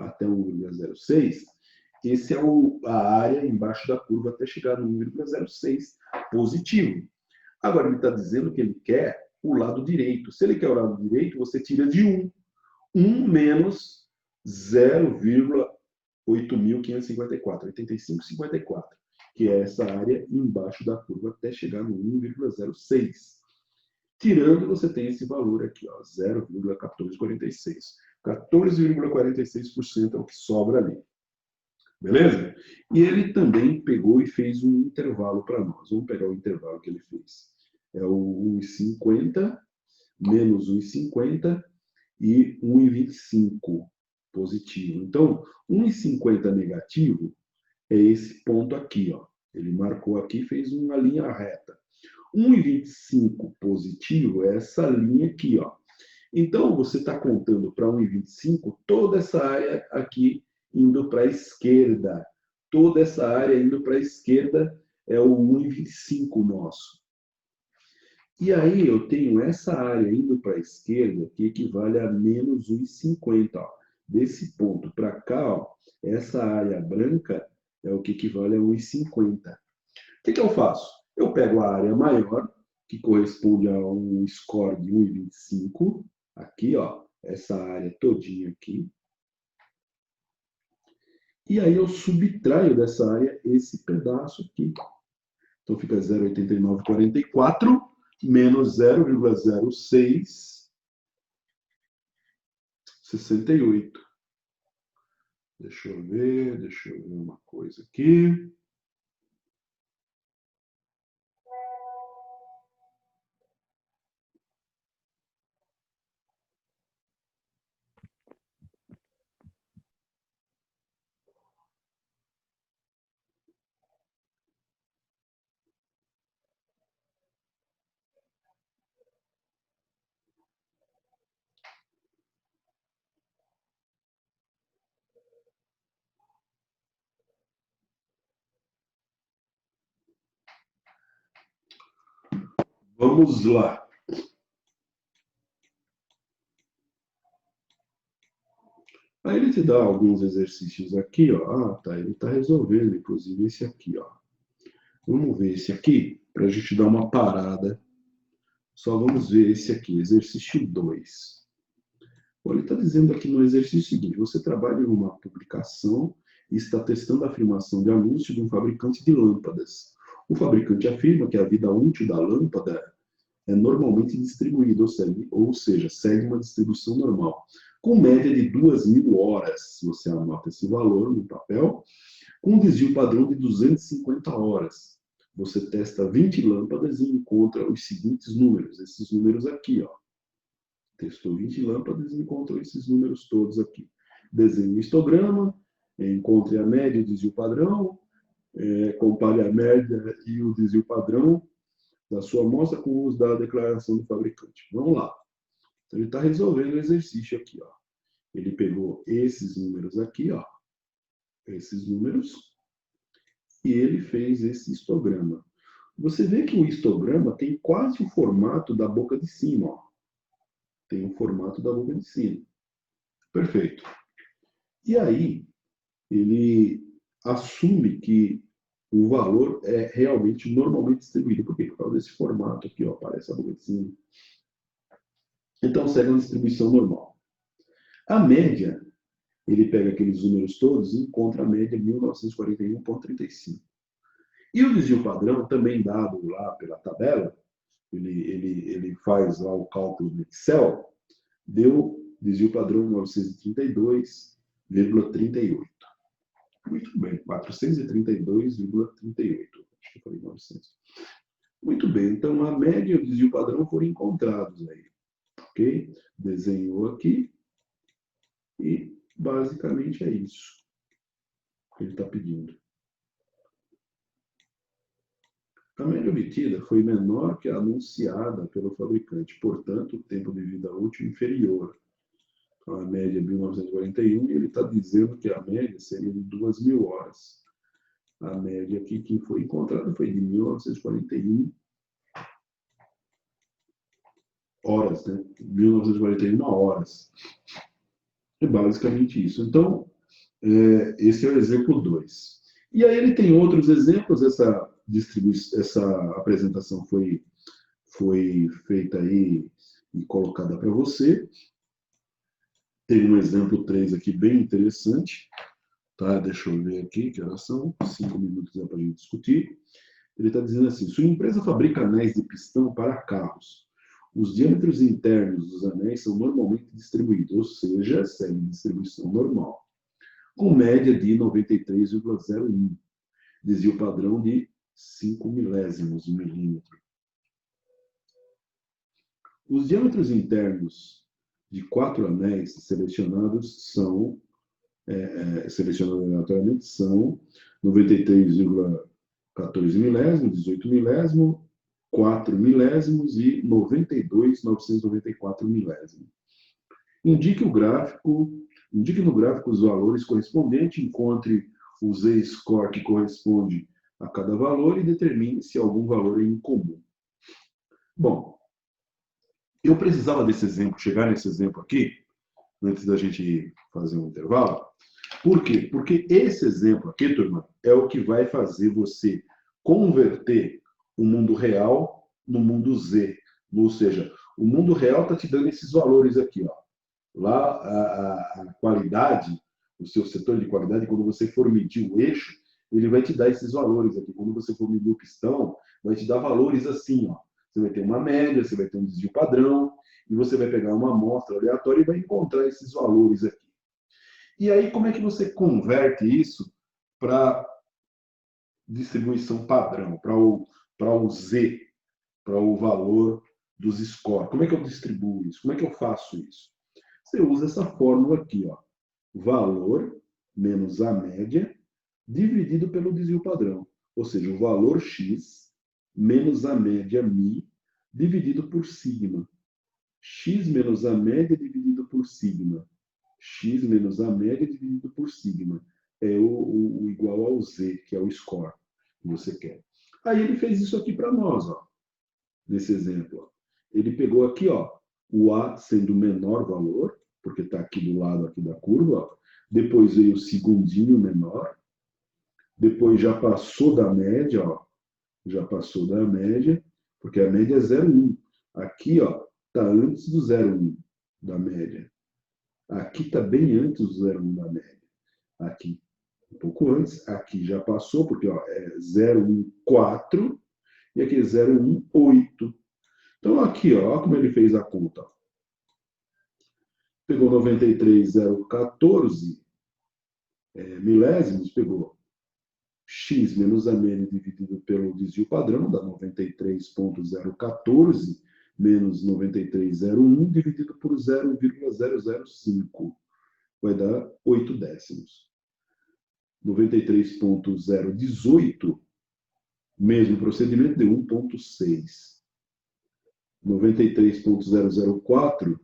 até 1,06, esse é a área embaixo da curva até chegar no 1,06 positivo. Agora ele está dizendo que ele quer o lado direito. Se ele quer o lado direito, você tira de 1. 1 menos 0,8554, 8554, que é essa área embaixo da curva até chegar no 1,06. Tirando, você tem esse valor aqui, ó, 0,1446. 14,46% é o que sobra ali. Beleza? E ele também pegou e fez um intervalo para nós. Vamos pegar o intervalo que ele fez. É o 1,50, menos 1,50 e 1,25 positivo. Então, 1,50 negativo é esse ponto aqui, ó. Ele marcou aqui e fez uma linha reta. 1,25 positivo é essa linha aqui, ó. Então, você está contando para 1,25 toda essa área aqui indo para a esquerda. Toda essa área indo para a esquerda é o 1,25 nosso. E aí eu tenho essa área indo para a esquerda que equivale a menos 1,50. Ó. Desse ponto para cá, ó, essa área branca é o que equivale a 1,50. O que eu faço? Eu pego a área maior, que corresponde a um score de 1,25, aqui, ó, essa área todinha aqui, E aí eu subtraio dessa área esse pedaço aqui. Então fica 0,8944 menos 0,0668. Deixa eu ver uma coisa aqui. Vamos lá. Aí ele te dá alguns exercícios aqui, ó. Ah, tá, ele está resolvendo, inclusive, esse aqui, ó. Vamos ver esse aqui, para a gente dar uma parada. Só vamos ver esse aqui, exercício 2. Ele está dizendo aqui no exercício seguinte: você trabalha em uma publicação e está testando a afirmação de anúncio de um fabricante de lâmpadas. O fabricante afirma que a vida útil da lâmpada é normalmente distribuída, ou seja, segue uma distribuição normal, com média de 2.000 horas. Você anota esse valor no papel, com um desvio padrão de 250 horas. Você testa 20 lâmpadas e encontra os seguintes números, esses números aqui, ó. Testou 20 lâmpadas e encontrou esses números todos aqui. Desenhe um histograma, encontre a média e o desvio padrão, compare a média e o desvio padrão da sua amostra com os da declaração do fabricante. Vamos lá. Então, ele está resolvendo o exercício aqui, ó. Ele pegou esses números aqui, ó, esses números, e ele fez esse histograma. Você vê que o histograma tem quase o formato da boca de cima, ó. Tem o formato da boca de cima. Perfeito. E aí, ele assume que o valor é realmente normalmente distribuído. Por quê? Por causa desse formato aqui, ó, aparece a boca de cima. Então, segue uma distribuição normal. A média, ele pega aqueles números todos e encontra a média 1941,35. E o desvio padrão, também dado lá pela tabela, ele faz lá o cálculo no Excel, deu desvio padrão 932,38. Muito bem, 432,38. Acho que eu falei 900. Muito bem, então a média e o desvio padrão foram encontrados aí. Ok? Desenhou aqui e basicamente é isso que ele está pedindo. A média obtida foi menor que a anunciada pelo fabricante, portanto, o tempo de vida útil inferior. Então, a média é 1941 e ele está dizendo que a média seria de 2.000 horas. A média aqui que foi encontrada foi de 1941 horas, né? 1941 horas. É basicamente isso. Então, esse é o exemplo 2. E aí ele tem outros exemplos. Essa apresentação foi feita aí e colocada para você. Tem um exemplo 3 aqui bem interessante. Tá? Deixa eu ver aqui, que horas são? 5 minutos para a gente discutir. Ele está dizendo assim: sua empresa fabrica anéis de pistão para carros. Os diâmetros internos dos anéis são normalmente distribuídos, ou seja, seguem distribuição normal, com média de 93,01, desvio padrão de 5 milésimos de milímetro. Os diâmetros internos de 4 anéis selecionados aleatoriamente são 93,14 milésimos, 18 milésimos, 4 milésimos e 92,994 milésimos. Indique no gráfico os valores correspondentes, encontre o Z-score que corresponde a cada valor e determine se algum valor é incomum. Bom, eu precisava desse exemplo, chegar nesse exemplo aqui, antes da gente fazer um intervalo. Por quê? Porque esse exemplo aqui, turma, é o que vai fazer você converter o mundo real no mundo Z. Ou seja, o mundo real está te dando esses valores aqui, ó. Lá a qualidade, o seu setor de qualidade, quando você for medir o eixo, ele vai te dar esses valores aqui. Quando você for medir o pistão, vai te dar valores assim, ó. Você vai ter uma média, você vai ter um desvio padrão, e você vai pegar uma amostra aleatória e vai encontrar esses valores aqui. E aí, como é que você converte isso para distribuição padrão, para o Z, para o valor dos scores? Como é que eu distribuo isso? Como é que eu faço isso? Você usa essa fórmula aqui, ó. Valor menos a média dividido pelo desvio padrão. Ou seja, o valor x menos a média μ dividido por sigma. X menos a média dividido por sigma. X menos a média dividido por sigma. É o igual ao Z, que é o score que você quer. Aí ele fez isso aqui para nós, ó, nesse exemplo. Ó. Ele pegou aqui, ó, o A sendo o menor valor, porque está aqui do lado aqui da curva. Ó. Depois veio o segundinho menor. Depois já passou da média, ó, já passou da média, porque a média é 0,1. Aqui, ó, está antes do 0,1 da média. Aqui está bem antes do 0,1 da média. Aqui, um pouco antes. Aqui já passou, porque ó, é 0,14 e aqui é 0,18. Então, aqui, ó como ele fez a conta. Pegou 93,014 milésimos, pegou x menos a média dividido pelo desvio padrão, dá 93,014 menos 93,01 dividido por 0,005. Vai dar 8 décimos. 93,018, mesmo procedimento, deu 1,6. 93,004,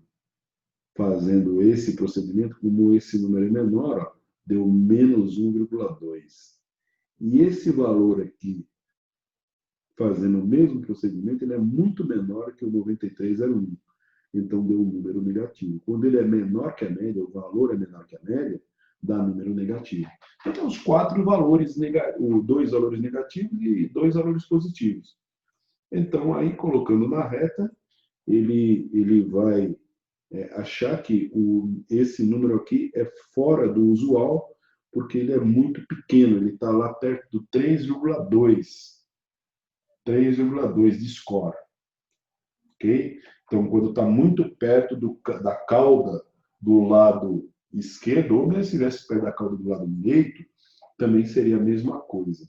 fazendo esse procedimento, como esse número é menor, ó, deu menos 1,2. E esse valor aqui, fazendo o mesmo procedimento, ele é muito menor que o 93,01. Então, deu um número negativo. Quando ele é menor que a média, o valor é menor que a média, dá número negativo. Então, os quatro valores, dois valores negativos e dois valores positivos. Então, aí, colocando na reta, ele vai achar que esse número aqui é fora do usual, porque ele é muito pequeno, ele está lá perto do 3,2. 3,2 de score. Ok? Então, quando está muito perto da cauda do lado esquerdo, ou mesmo se estivesse perto da cauda do lado direito, também seria a mesma coisa.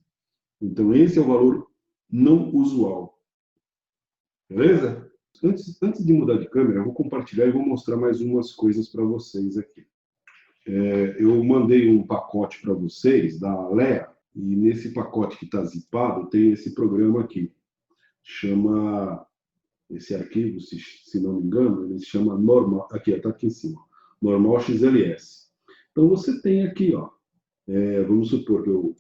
Então, esse é o valor não usual. Beleza? Antes de mudar de câmera, eu vou compartilhar e vou mostrar mais umas coisas para vocês aqui. Eu mandei um pacote para vocês da Alea, e nesse pacote que está zipado tem esse programa aqui. Chama, esse arquivo, se não me engano, ele se chama normal, aqui, está aqui em cima, normal XLS. Então você tem aqui, ó, vamos supor que eu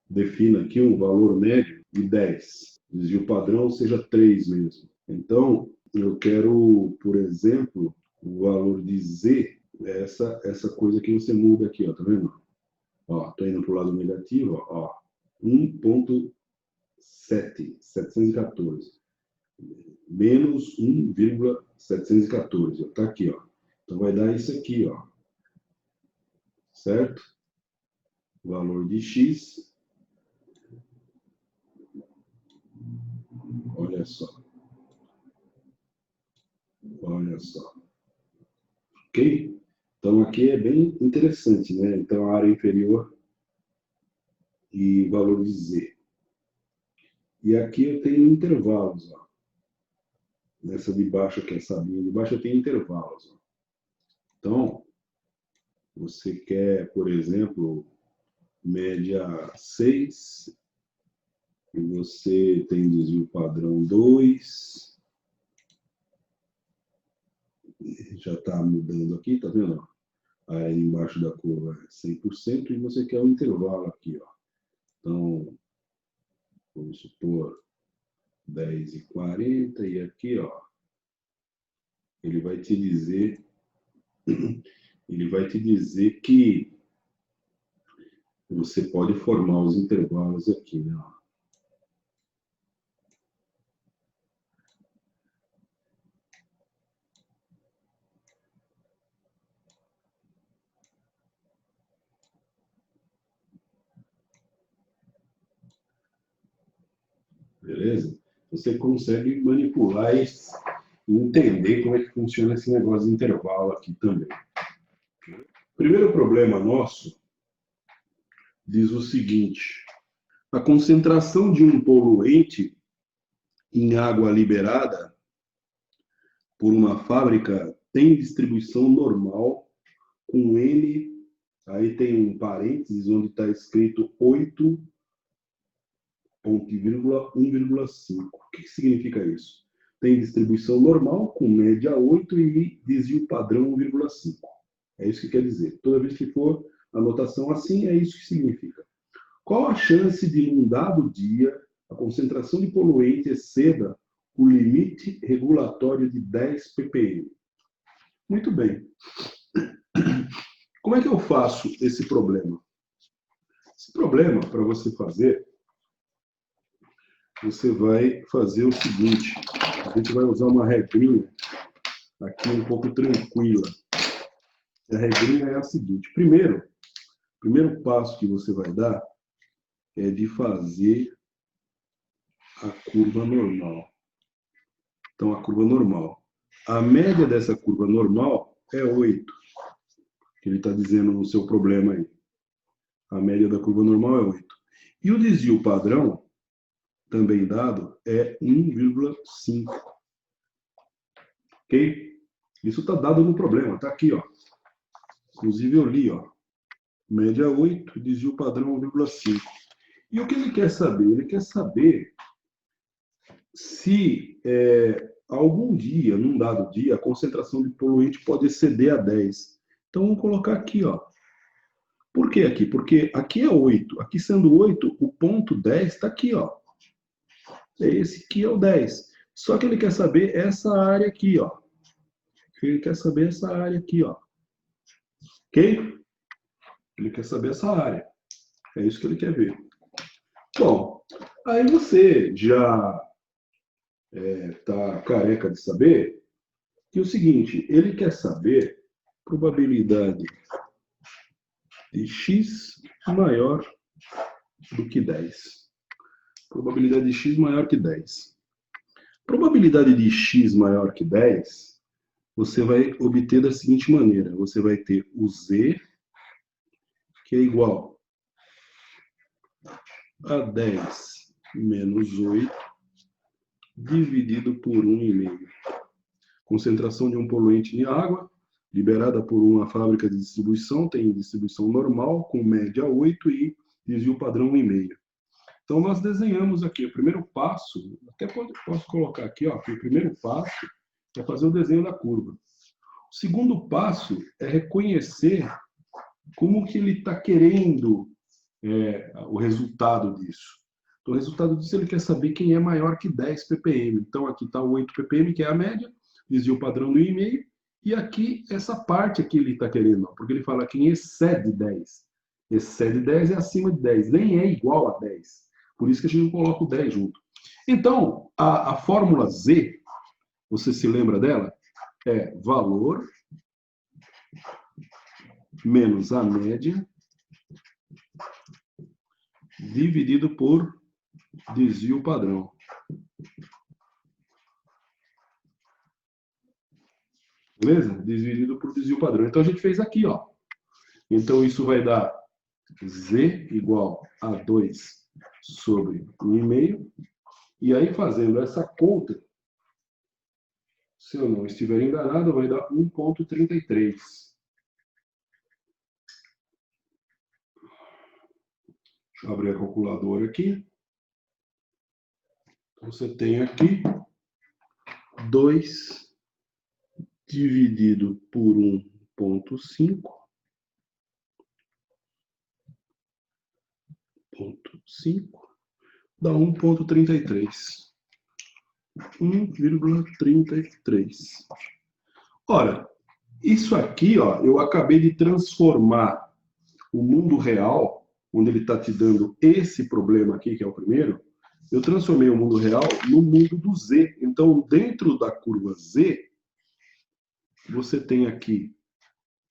defina aqui um valor médio de 10, desvio padrão seja 3 mesmo. Então, eu quero, por exemplo, o valor de Z, essa coisa que você muda aqui, ó, tá vendo? Ó, tô indo para o lado negativo, ó, 1,714 menos 1,714. Está aqui, ó. Então vai dar isso aqui, ó. Certo? Valor de x. Olha só. Olha só. Ok? Então aqui é bem interessante, né? Então a área inferior e valor de z. E aqui eu tenho intervalos, ó. Nessa de baixo aqui, essa linha de baixo, eu tenho intervalos. Ó. Então, você quer, por exemplo, média 6, e você tem desvio padrão 2, já está mudando aqui, tá vendo? Aí embaixo da curva é 100%, e você quer um intervalo aqui, ó. Então, vamos supor 10,40, e aqui, ó, ele vai te dizer que você pode formar os intervalos aqui, né? Beleza? Você consegue manipular e entender como é que funciona esse negócio de intervalo aqui também. O primeiro problema nosso diz o seguinte: a concentração de um poluente em água liberada por uma fábrica tem distribuição normal com N, aí tem um parênteses onde está escrito 8,1,5. O que significa isso? Tem distribuição normal com média 8 e desvio padrão 1,5. É isso que quer dizer. Toda vez que for anotação assim, é isso que significa. Qual a chance de, num dado dia, a concentração de poluente exceda o limite regulatório de 10 ppm? Muito bem. Como é que eu faço esse problema? Esse problema, para você fazer, você vai fazer o seguinte. A gente vai usar uma regrinha aqui um pouco tranquila. A regrinha é a seguinte. Primeiro, o primeiro passo que você vai dar é de fazer a curva normal. Então, a curva normal. A média dessa curva normal é 8, que ele está dizendo no seu problema aí. A média da curva normal é 8. E o desvio padrão, também dado, é 1,5. Ok? Isso está dado no problema. Está aqui, ó. Inclusive eu li, ó. Média 8, desvio padrão 1,5. E o que ele quer saber? Ele quer saber se algum dia, num dado dia, a concentração de poluente pode exceder a 10. Então, vamos colocar aqui, ó. Por que aqui? Porque aqui é 8. Aqui sendo 8, o ponto 10 está aqui, ó. Esse aqui é o 10. Só que ele quer saber essa área aqui, ó. Ele quer saber essa área aqui, ó. Ok? Ele quer saber essa área. É isso que ele quer ver. Bom, aí você já está careca de saber que é o seguinte, ele quer saber probabilidade de x maior do que 10. Probabilidade de x maior que 10. Probabilidade de x maior que 10, você vai obter da seguinte maneira. Você vai ter o z, que é igual a 10 menos 8, dividido por 1,5. Concentração de um poluente em água, liberada por uma fábrica de distribuição, tem distribuição normal, com média 8 e desvio padrão 1,5. Então, nós desenhamos aqui o primeiro passo, até posso colocar aqui, ó, que o primeiro passo é fazer o desenho da curva. O segundo passo é reconhecer como que ele está querendo o resultado disso. Então, o resultado disso, ele quer saber quem é maior que 10 ppm. Então, aqui está o 8 ppm, que é a média, desvio padrão do 1,5, e aqui, essa parte aqui ele está querendo, ó, porque ele fala quem excede 10. Excede 10 é acima de 10, nem é igual a 10. Por isso que a gente coloca o 10 junto. Então, a fórmula Z, você se lembra dela? É valor menos a média dividido por desvio padrão. Beleza? Dividido por desvio padrão. Então, a gente fez aqui, ó. Então, isso vai dar Z igual a 2 sobre 1,5. E aí, fazendo essa conta, se eu não estiver enganado, vai dar 1,33. Deixa eu abrir a calculadora aqui. Então, você tem aqui 2 dividido por 1,5. 1,5 dá 1,33. 1,33. Ora, isso aqui, ó, eu acabei de transformar o mundo real, onde ele está te dando esse problema aqui, que é o primeiro, eu transformei o mundo real no mundo do Z. Então, dentro da curva Z, você tem aqui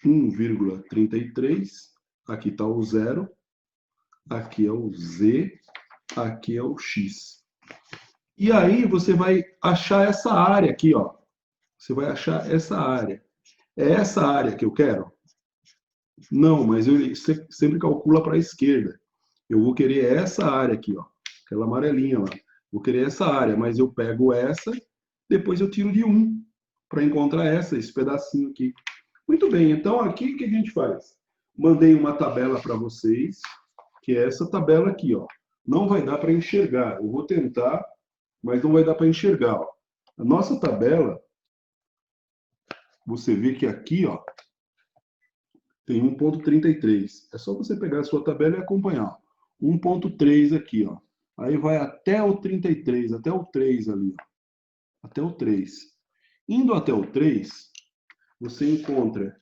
1,33, aqui está o zero, aqui é o Z, aqui é o X. E aí você vai achar essa área aqui, ó. Você vai achar essa área. É essa área que eu quero? Não, mas eu sempre calcula para a esquerda. Eu vou querer essa área aqui, ó. Aquela amarelinha lá. Vou querer essa área, mas eu pego essa, depois eu tiro de 1 para encontrar esse pedacinho aqui. Muito bem, então aqui o que a gente faz? Mandei uma tabela para vocês, que é essa tabela aqui, ó. Não vai dar para enxergar. Eu vou tentar, mas não vai dar para enxergar, ó. A nossa tabela, você vê que aqui, ó, tem 1.33. É só você pegar a sua tabela e acompanhar. 1.3 aqui, ó. Aí vai até o 33, até o 3 ali, ó. Até o 3. Indo até o 3, você encontra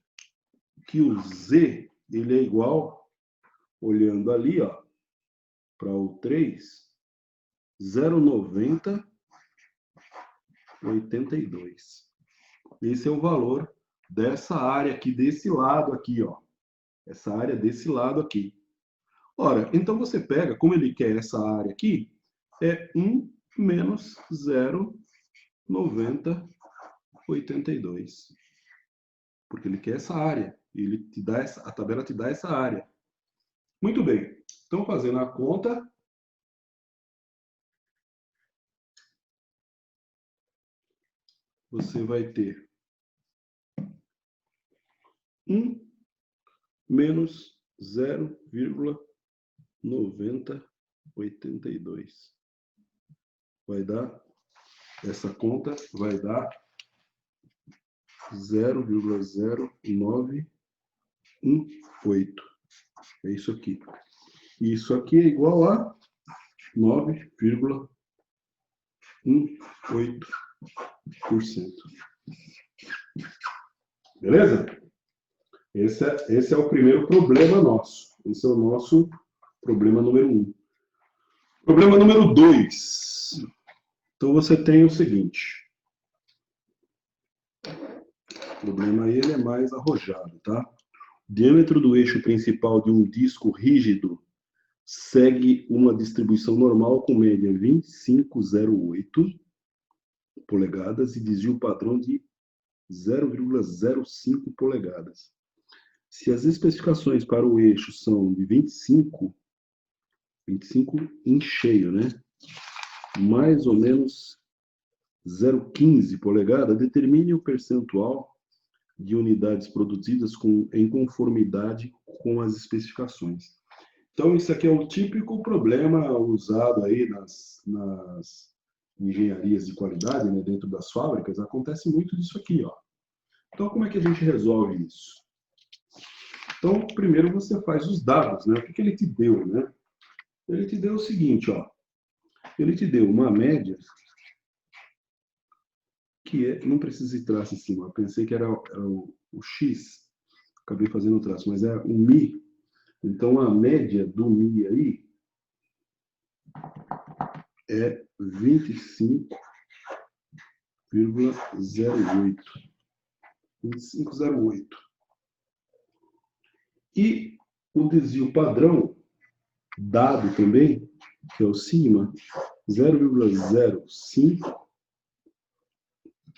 que o Z, ele é igual, olhando ali, ó, para o 3, 0,90, 82. Esse é o valor dessa área aqui, desse lado aqui, ó. Essa área desse lado aqui. Ora, então você pega, como ele quer essa área aqui, é 1 menos 0,90, 82. Porque ele quer essa área. Ele te dá a tabela te dá essa área. Muito bem. Então, fazendo a conta, você vai ter 1 menos 0,9082. Vai dar, essa conta vai dar 0,0918. É isso aqui. Isso aqui é igual a 9,18%. Beleza? Esse é o primeiro problema nosso. Esse é o nosso problema número 1. Problema número 2. Então você tem o seguinte. O problema aí ele é mais arrojado, tá? O diâmetro do eixo principal de um disco rígido segue uma distribuição normal com média 25,08 polegadas e desvio padrão de 0,05 polegadas. Se as especificações para o eixo são de 25 em cheio, né? Mais ou menos 0,15 polegada, determine o percentual de unidades produzidas em conformidade com as especificações. Então, isso aqui é o típico problema usado aí nas engenharias de qualidade, né, dentro das fábricas. Acontece muito disso aqui, ó. Então, como é que a gente resolve isso? Então, primeiro você faz os dados, né? O que ele te deu, né? Ele te deu o seguinte, ó. Ele te deu uma média que é, não precisa de traço em cima. Eu pensei que era o X, acabei fazendo o traço, mas é um Mi. Então, a média do Mi aí é 25,08. 25,08. E o desvio padrão, dado também, que é o sigma, 0,05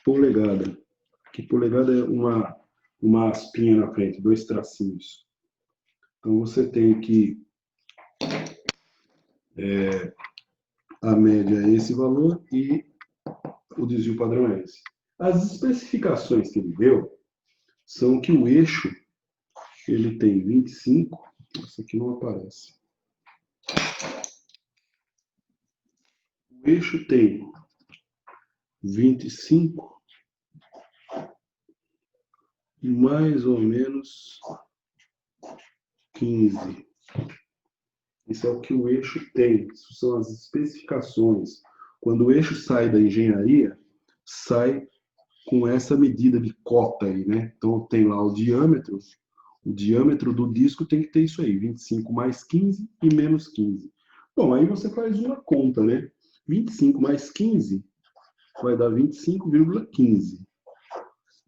polegada. Que polegada é uma aspinha na frente, 2 tracinhos. Então, você tem que a média é esse valor e o desvio padrão é esse. As especificações que ele deu são que o eixo ele tem 25, isso aqui não aparece. O eixo tem 25 e mais ou menos 15. Isso é o que o eixo tem, isso são as especificações. Quando o eixo sai da engenharia, sai com essa medida de cota aí, né? Então tem lá o diâmetro do disco tem que ter isso aí, 25 mais 15 e menos 15. Bom, aí você faz uma conta, né? 25 mais 15 vai dar 25,15.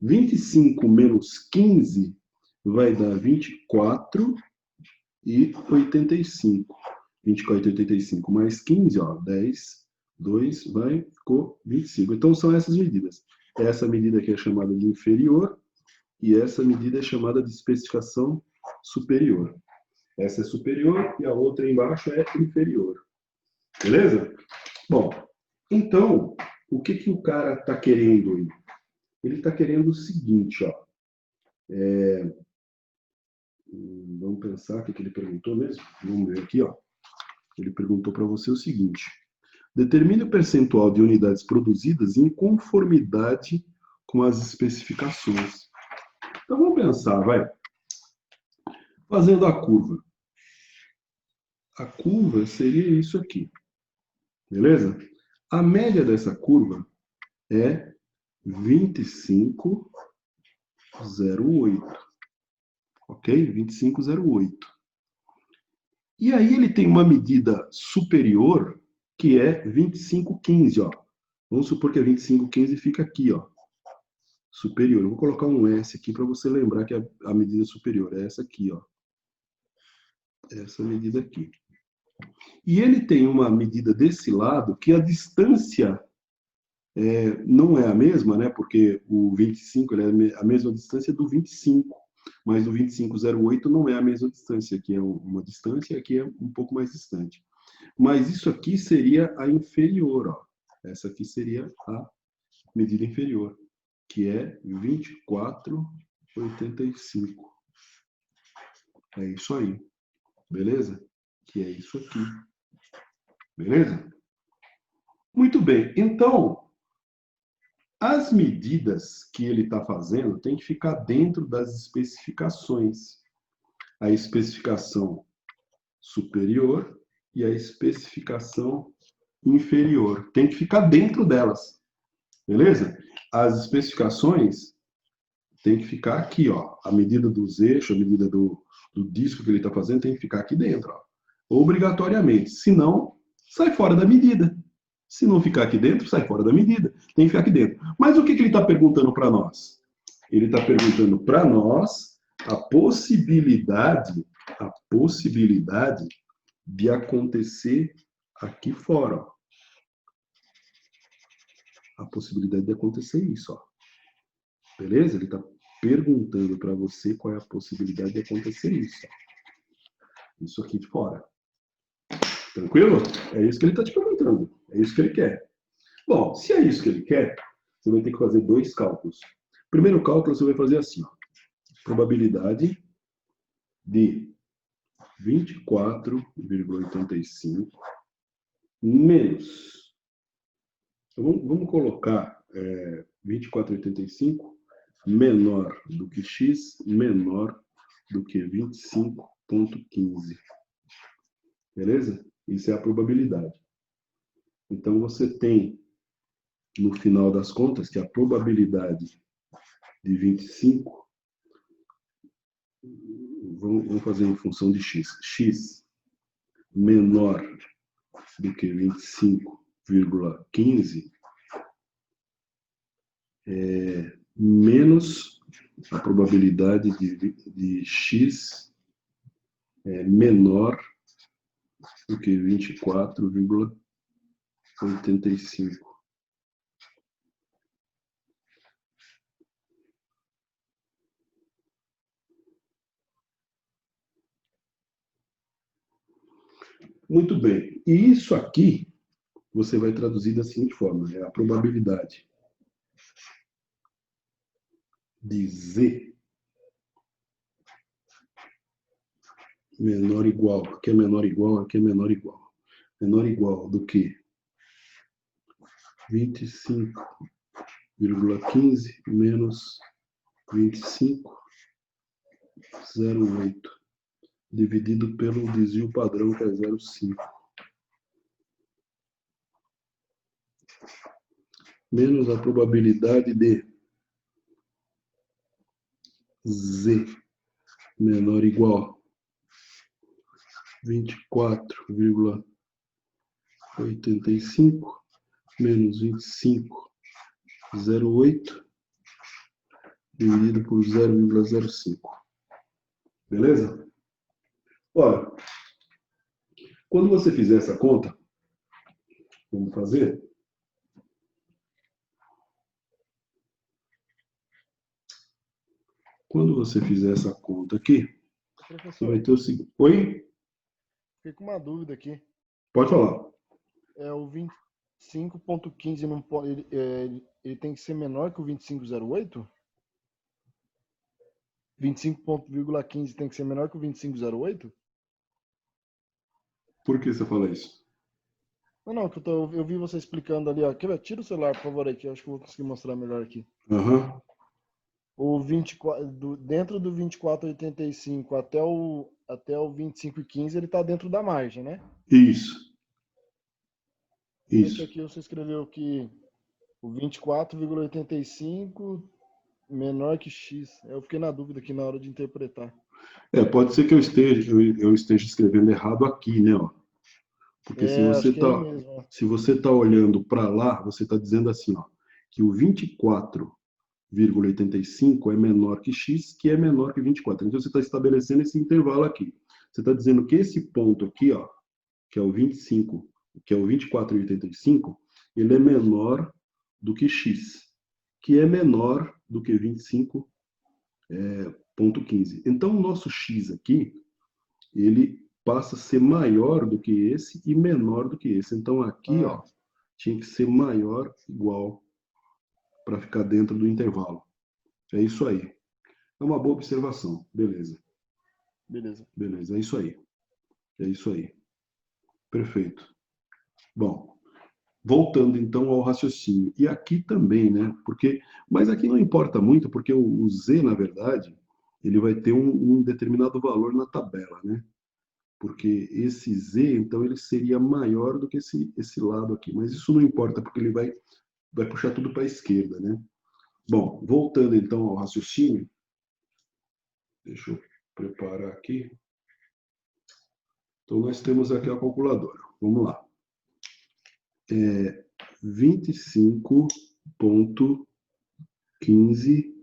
25 menos 15 vai dar 24,85. 24,85 mais 15, ó, 10, 2 ficou 25. Então, são essas medidas. Essa medida aqui é chamada de inferior e essa medida é chamada de especificação superior. Essa é superior e a outra embaixo é inferior. Beleza? Bom, então, o que o cara está querendo aí? Ele está querendo o seguinte, ó. Vamos pensar o que ele perguntou mesmo? Vamos ver aqui, ó. Ele perguntou para você o seguinte: determine o percentual de unidades produzidas em conformidade com as especificações. Então vamos pensar, vai. Fazendo a curva. A curva seria isso aqui. Beleza? A média dessa curva é 25,08. Ok? 25,08. E aí ele tem uma medida superior, que é 25,15, ó. Vamos supor que a 25,15 fica aqui, ó. Superior. Eu vou colocar um S aqui para você lembrar que a medida superior é essa aqui, ó. Essa medida aqui. E ele tem uma medida desse lado que a distância não é a mesma, né? Porque o 25 ele é a mesma distância do 25, mas o 25,08 não é a mesma distância. Aqui é uma distância e aqui é um pouco mais distante. Mas isso aqui seria a inferior, ó. Essa aqui seria a medida inferior, que é 24,85. É isso aí. Beleza? Que é isso aqui. Beleza? Muito bem. Então, as medidas que ele está fazendo têm que ficar dentro das especificações. A especificação superior e a especificação inferior. Tem que ficar dentro delas. Beleza? As especificações tem que ficar aqui, ó. A medida dos eixos, a medida do disco que ele está fazendo tem que ficar aqui dentro, ó. Obrigatoriamente. Senão, sai fora da medida. Se não ficar aqui dentro, sai fora da medida. Tem que ficar aqui dentro. Mas o que ele está perguntando para nós? Ele está perguntando para nós a possibilidade de acontecer aqui fora, ó. A possibilidade de acontecer isso, ó. Beleza? Ele está perguntando para você qual é a possibilidade de acontecer isso, ó. Isso aqui de fora. Tranquilo? É isso que ele está te perguntando. É isso que ele quer. Bom, se é isso que ele quer, você vai ter que fazer dois cálculos. Primeiro cálculo você vai fazer assim, ó. Probabilidade de 24,85 menos. Então, vamos colocar 24,85 menor do que x, menor do que 25,15. Beleza? Isso é a probabilidade. Então, você tem, no final das contas, que a probabilidade de 25, vamos fazer em função de x. X menor do que 25,15 menos a probabilidade de x menor do que 24,85. Muito bem. E isso aqui você vai traduzir da seguinte forma: é a probabilidade de Z menor ou igual, aqui é menor ou igual, aqui é menor ou igual. Menor ou igual do que 25,15 menos 25,08 dividido pelo desvio padrão, que é 0,5. Menos a probabilidade de Z menor ou igual 24,85 menos 25,08 dividido por 0,05. Beleza? Olha, quando você fizer essa conta, Vamos fazer? Quando você fizer essa conta aqui, você vai Professor, ter o seguinte. Oi? fiquei com uma dúvida aqui. Pode falar. O 25.15 não pode, ele tem que ser menor que o 2508? 25.15 tem que ser menor que o 2508? Por que você fala isso? Não, que eu vi você explicando ali, ó. Tira o celular, por favor, aqui. Eu acho que eu vou conseguir mostrar melhor aqui. Aham. O 24, dentro do 24,85 até o 25,15, ele tá dentro da margem, né? Isso. Esse Isso. aqui você escreveu que o 24,85 menor que X. Eu fiquei na dúvida aqui na hora de interpretar. Pode ser que eu esteja escrevendo errado aqui, né? Ó. Porque Acho que é aí mesmo. Ó. se você está olhando para lá, você está dizendo assim, ó, que o 24,85 é menor que x, que é menor que 24. Então você está estabelecendo esse intervalo aqui. Você está dizendo que esse ponto aqui, ó, que é o 25, que é o 24,85, ele é menor do que x, que é menor do que 25,15. Então o nosso x aqui, ele passa a ser maior do que esse e menor do que esse. Então aqui, ó, tinha que ser maior, igual, para ficar dentro do intervalo. É isso aí. É uma boa observação. Beleza. Beleza, é isso aí. É isso aí. Perfeito. Bom, voltando então ao raciocínio. E aqui também, né? Mas aqui não importa muito, porque o Z, na verdade, ele vai ter um determinado valor na tabela, né? Porque esse Z, então, ele seria maior do que esse lado aqui. Mas isso não importa, porque ele vai puxar tudo para a esquerda, né? Bom, voltando então ao raciocínio, deixa eu preparar aqui. Então, nós temos aqui a calculadora. Vamos lá. 25,15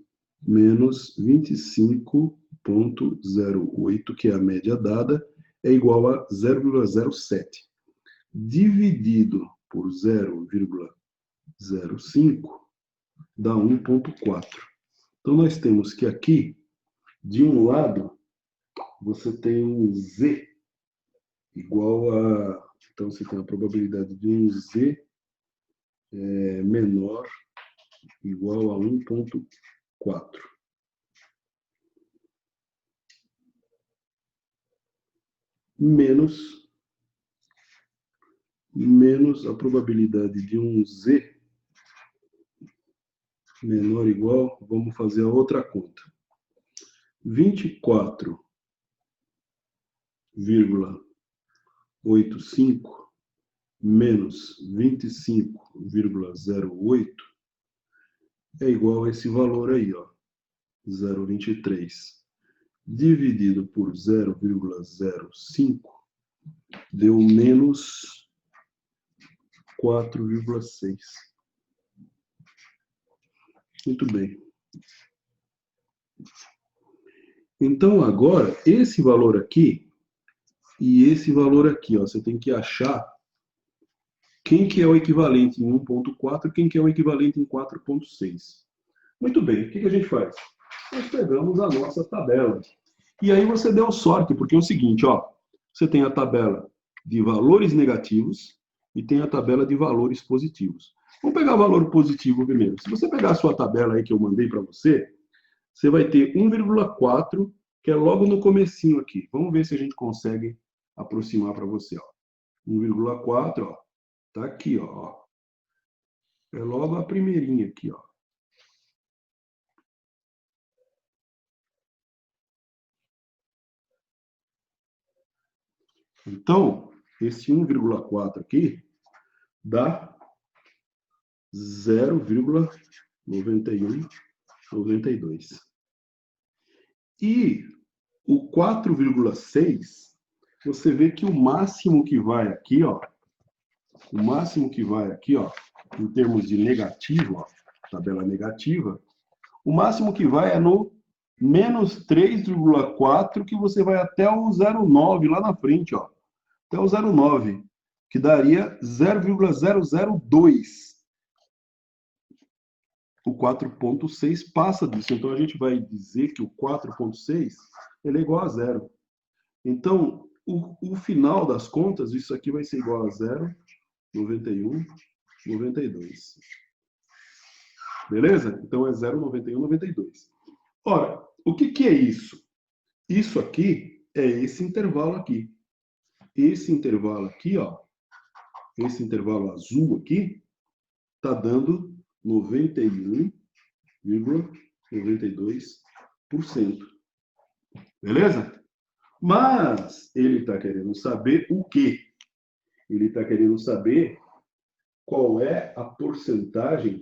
menos 25,08, que é a média dada, é igual a 0,07. Dividido por 0,05 dá 1,4. Então, nós temos que aqui, de um lado, você tem um Z igual a... Então, você tem a probabilidade de um Z menor igual a 1,4. Menos a probabilidade de um Z menor ou igual, vamos fazer a outra conta. 24,85 menos 25,08 é igual a esse valor aí, ó, 0,23. Dividido por 0,05 deu menos 4,6. Muito bem. Então, agora, esse valor aqui e esse valor aqui, ó, você tem que achar quem que é o equivalente em 1,4 e quem que é o equivalente em 4,6. Muito bem, o que a gente faz? Nós pegamos a nossa tabela. E aí você deu sorte, porque é o seguinte, ó, você tem a tabela de valores negativos e tem a tabela de valores positivos. Vamos pegar o valor positivo primeiro. Se você pegar a sua tabela aí que eu mandei para você, você vai ter 1,4, que é logo no comecinho aqui. Vamos ver se a gente consegue aproximar para você. 1,4, ó, tá aqui, ó. É logo a primeirinha aqui, ó. Então, esse 1,4 aqui dá 0,9192. E o 4,6, você vê que o máximo que vai aqui, ó, em termos de negativo, ó, tabela negativa, o máximo que vai é no menos 3,4, que você vai até o 0,9 lá na frente, ó. Até o 0,9. que daria 0,002. O 4,6 passa disso. Então, a gente vai dizer que o 4,6 ele é igual a zero. Então, o final das contas, isso aqui vai ser igual a 0,91, 92. Beleza? Então, é 0,91, 92. Ora, o que é isso? Isso aqui é esse intervalo aqui. Esse intervalo aqui, ó, esse intervalo azul aqui, está dando 91,92%. Beleza? Mas ele está querendo saber o quê? Ele está querendo saber qual é a porcentagem.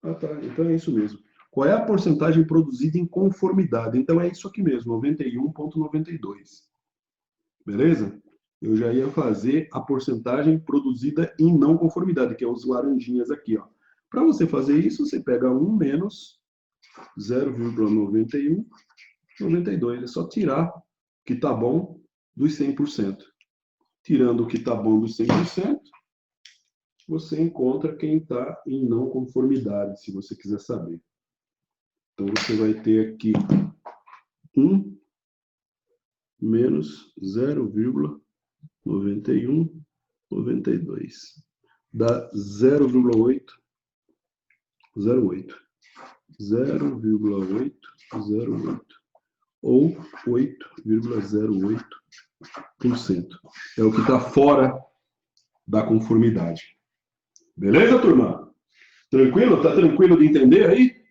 Ah, tá. Então é isso mesmo. Qual é a porcentagem produzida em conformidade? Então é isso aqui mesmo, 91,92. Beleza? Eu já ia fazer a porcentagem produzida em não conformidade, que é os laranjinhas aqui, ó. Para você fazer isso, você pega 1 menos 0,91, 92. É só tirar o que está bom dos 100%. Tirando o que está bom dos 100%, você encontra quem está em não conformidade, se você quiser saber. Então, você vai ter aqui 1 menos 0,91, 92. Dá 0,808. 0,808. Ou 8,08%. É o que está fora da conformidade. Beleza, turma? Tranquilo? Tá tranquilo de entender aí?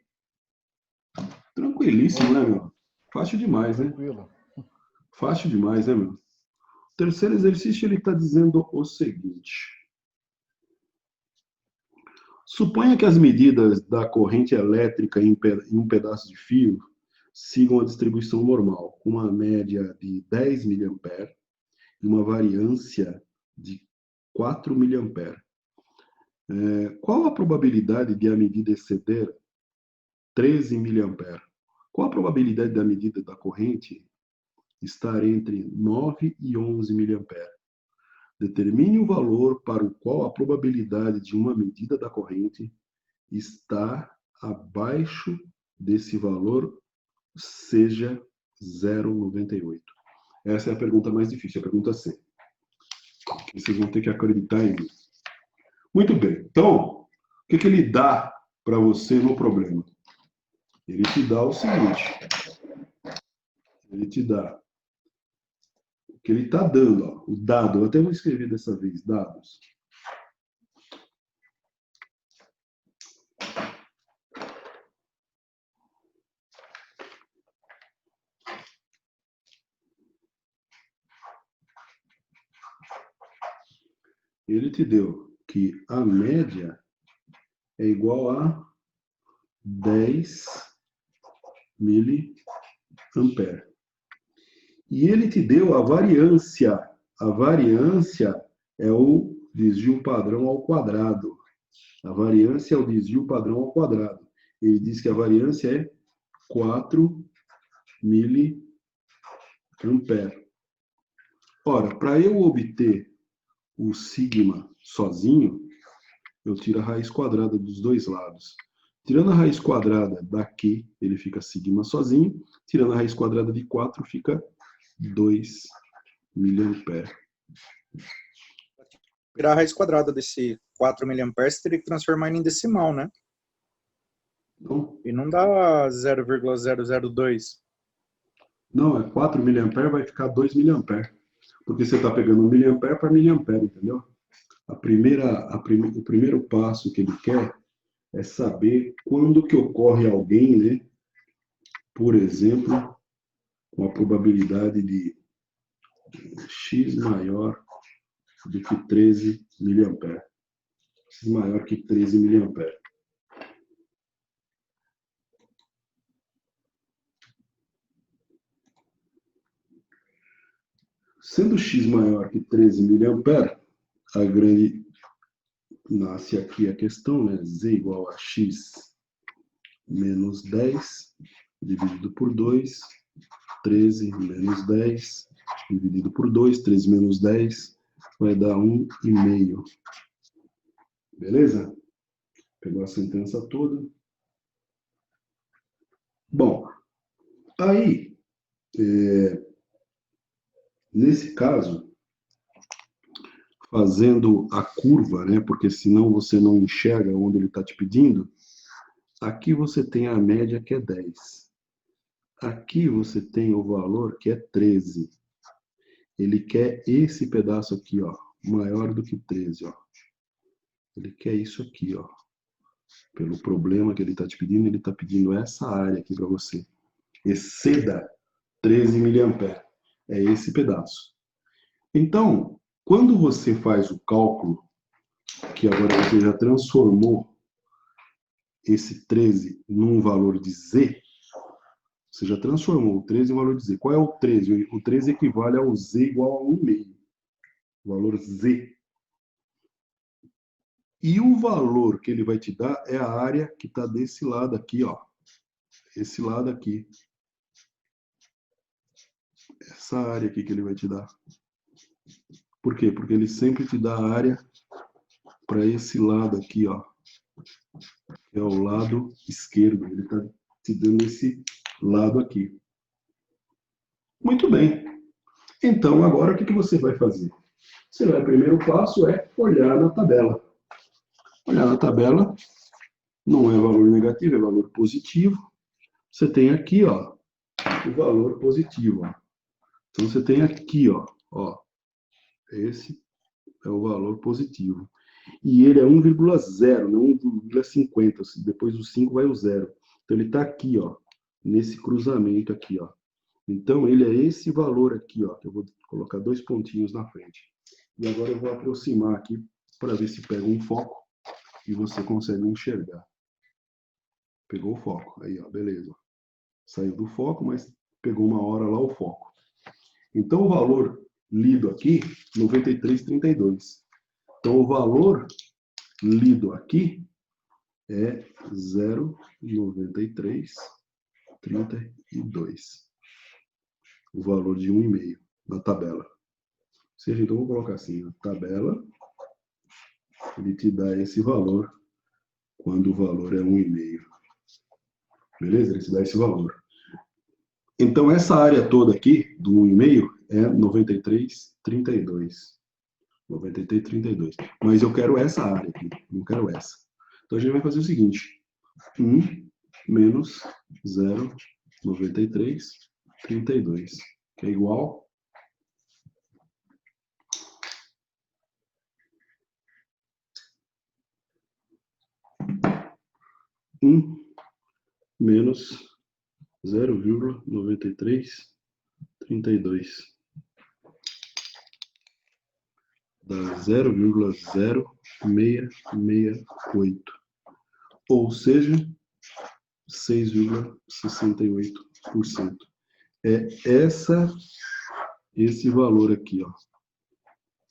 Tranquilíssimo, né, meu? Fácil demais, né? Tranquilo. Fácil demais, né, meu? O terceiro exercício, ele está dizendo o seguinte. Suponha que as medidas da corrente elétrica em um pedaço de fio sigam a distribuição normal, com uma média de 10 mA e uma variância de 4 mA. Qual a probabilidade de a medida exceder 13 mA? Qual a probabilidade da medida da corrente estar entre 9 e 11 mA? Determine o valor para o qual a probabilidade de uma medida da corrente estar abaixo desse valor seja 0,98. Essa é a pergunta mais difícil, a pergunta C. Que vocês vão ter que acreditar em mim. Muito bem. Então, o que ele dá para você no problema? Ele te dá o seguinte. Ele te dá o que ele está dando, ó, o dado. Eu até vou escrever dessa vez, dados. Ele te deu que a média é igual a 10 miliampere. E ele te deu a variância. A variância é o desvio padrão ao quadrado. A variância é o desvio padrão ao quadrado. Ele diz que a variância é 4 miliampere. Ora, para eu obter o sigma sozinho, eu tiro a raiz quadrada dos dois lados. Tirando a raiz quadrada daqui, ele fica sigma sozinho. Tirando a raiz quadrada de 4, fica 2 miliampere. Virar a raiz quadrada desse 4 miliampere, você teria que transformar ele em decimal, né? Não, E não dá 0,002. não, é 4 miliampere, vai ficar 2 miliampere. Porque você está pegando 1 miliampere para miliampere, entendeu? O primeiro passo que ele quer é saber quando que ocorre alguém, né? Por exemplo, com a probabilidade de X maior do que 13 miliampere. X maior que 13 miliampere. Sendo X maior que 13 miliampere, a grande nasce aqui a questão, né? Z igual a X menos 10 dividido por 2, 13 menos 10 dividido por 2, 13 menos 10 vai dar 1,5. Beleza? Pegou a sentença toda. Bom, aí, nesse caso, fazendo a curva, né, porque senão você não enxerga onde ele está te pedindo, aqui você tem a média que é 10. Aqui você tem o valor que é 13. Ele quer esse pedaço aqui, ó, maior do que 13, ó. Ele quer isso aqui, ó. Pelo problema que ele está te pedindo, ele está pedindo essa área aqui para você. Exceda 13 mA. É esse pedaço. Então, quando você faz o cálculo, que agora você já transformou esse 13 num valor de Z, você já transformou o 13 em valor de Z. Qual é o 13? O 13 equivale ao Z igual a 1,5. O valor Z. E o valor que ele vai te dar é a área que está desse lado aqui, ó. Esse lado aqui. Essa área aqui que ele vai te dar. Por quê? Porque ele sempre te dá a área para esse lado aqui, ó. Que é o lado esquerdo. Ele está te dando esse lado aqui. Muito bem. Então, agora o que você vai fazer? Você vai, o primeiro passo é olhar na tabela. Olhar na tabela, não é valor negativo, é valor positivo. Você tem aqui, ó, o valor positivo, ó. Então você tem aqui, ó, esse é o valor positivo. E ele é 1,0, não 1,50. Depois do 5 vai o 0. Então ele está aqui, ó, nesse cruzamento aqui, ó. Então ele é esse valor aqui, ó, que eu vou colocar 2 pontinhos na frente. E agora eu vou aproximar aqui para ver se pega um foco e você consegue enxergar. Pegou o foco. Aí, ó, beleza. Saiu do foco, mas pegou uma hora lá o foco. Então, o valor lido aqui, 93,32. Então, o valor lido aqui é 0,9332. O valor de 1,5 da tabela. Ou seja, então, vou colocar assim, a tabela, ele te dá esse valor quando o valor é 1,5. Beleza? Ele te dá esse valor. Então, essa área toda aqui, do 1,5, é 93,32. 93,32. Mas eu quero essa área aqui, não quero essa. Então, a gente vai fazer o seguinte. 1 menos 0,9332, que é igual menos 0,9332. Dá 0,0668. Ou seja, 6,68%. É esse valor aqui, ó.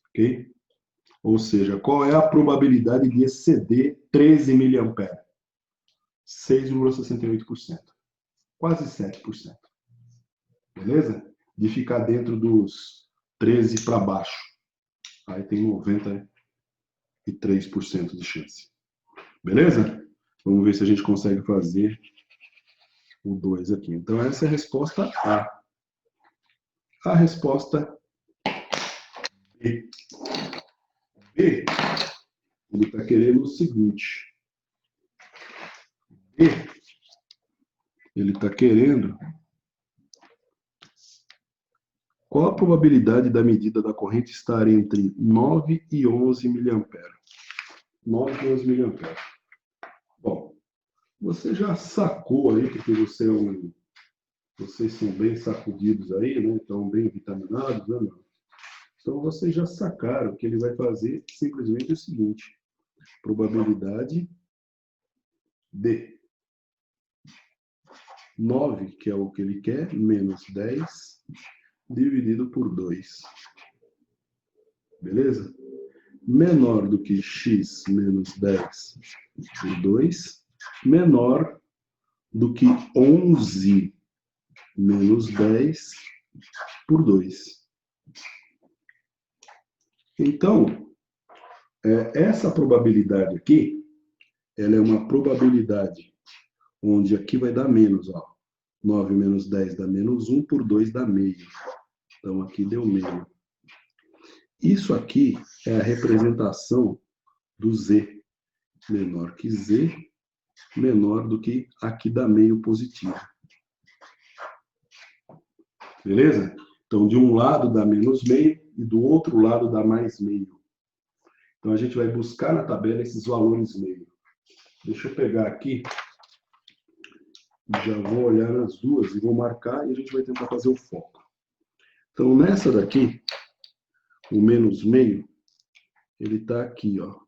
Ok? Ou seja, qual é a probabilidade de exceder 13 mA? 6,68%. Quase 7%. Beleza? De ficar dentro dos 13 para baixo. Aí tem 93% de chance. Beleza? Vamos ver se a gente consegue fazer o 2 aqui. Então, essa é a resposta A. A resposta B. B, ele está querendo o seguinte. B, ele está querendo qual a probabilidade da medida da corrente estar entre 9 e 11 mA. 9 e 11 mA. Bom, você já sacou aí, porque vocês são bem sacudidos aí, né? Estão bem vitaminados, né? Então, vocês já sacaram que ele vai fazer simplesmente o seguinte. Probabilidade de 9, que é o que ele quer, menos 10, dividido por 2. Beleza? Menor do que x menos 10 por 2, menor do que 11 menos 10 por 2. Então, essa probabilidade aqui, ela é uma probabilidade onde aqui vai dar menos, ó. 9 menos 10 dá menos 1, por 2 dá meio. Então, aqui deu meio. Isso aqui é a representação do Z. Menor que Z, menor do que aqui dá meio positivo. Beleza? Então, de um lado dá menos meio e do outro lado dá mais meio. Então, a gente vai buscar na tabela esses valores meio. Deixa eu pegar aqui. Já vou olhar nas duas e vou marcar e a gente vai tentar fazer o foco. Então, nessa daqui, o menos meio, ele está aqui, ó,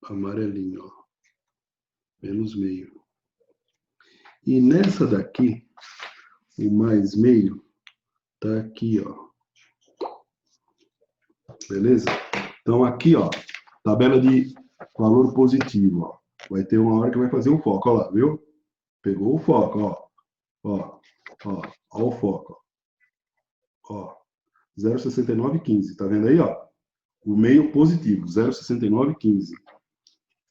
amarelinho, ó, menos meio. E nessa daqui, o mais meio, está aqui, ó. Beleza? Então, aqui, ó, tabela de valor positivo, ó. Vai ter uma hora que vai fazer o foco, ó lá, viu? Pegou o foco, ó. Ó o foco, ó. 0,6915, tá vendo aí, ó? O meio positivo, 0,6915.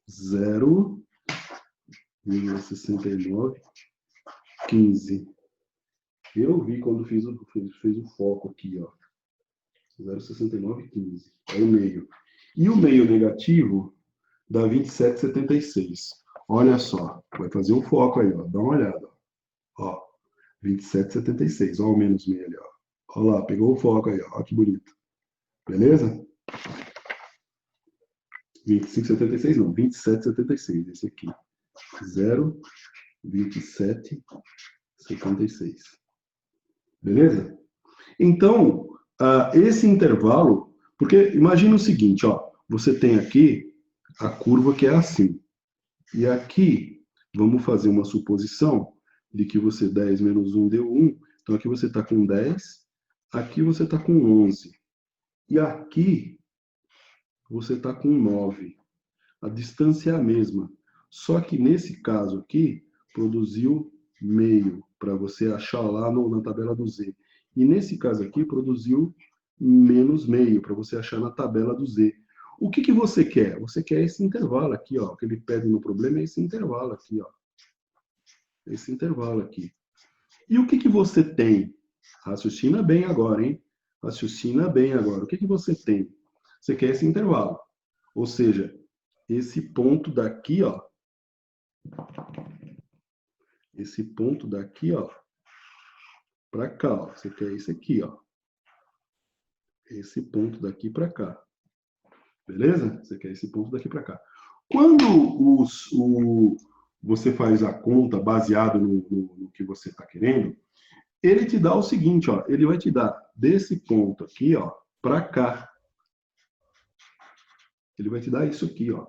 0,6915. Eu vi quando fez o foco aqui, ó. 0,6915. É o meio. E o meio negativo dá 27,76. Olha só. Vai fazer o foco aí, ó. Dá uma olhada. Ó. 27,76. Ó o menos meio ali, ó. Olha lá, pegou o foco aí, ó. Ó que bonito. Beleza? 25,76 não, 27,76, esse aqui. 0,27,76. Beleza? Então, esse intervalo, porque imagina o seguinte, ó, você tem aqui a curva que é assim. E aqui, vamos fazer uma suposição de que você 10 menos 1 deu 1. Então, aqui você está com 10, aqui você está com 11. E aqui você está com 9. A distância é a mesma. Só que nesse caso aqui, produziu meio, para você achar lá na tabela do Z. E nesse caso aqui, produziu menos meio, para você achar na tabela do Z. O que você quer? Você quer esse intervalo aqui, ó. O que ele pede no problema é esse intervalo aqui, ó. Esse intervalo aqui. E o que você tem? Raciocina bem agora, hein? Raciocina bem agora. O que você tem? Você quer esse intervalo. Ou seja, esse ponto daqui, ó. Esse ponto daqui, ó. Para cá, ó. Você quer esse aqui, ó. Esse ponto daqui para cá. Beleza? Você quer esse ponto daqui para cá. Quando você faz a conta baseado no que você está querendo, ele te dá o seguinte, ó. Ele vai te dar desse ponto aqui, ó, para cá. Ele vai te dar isso aqui, ó.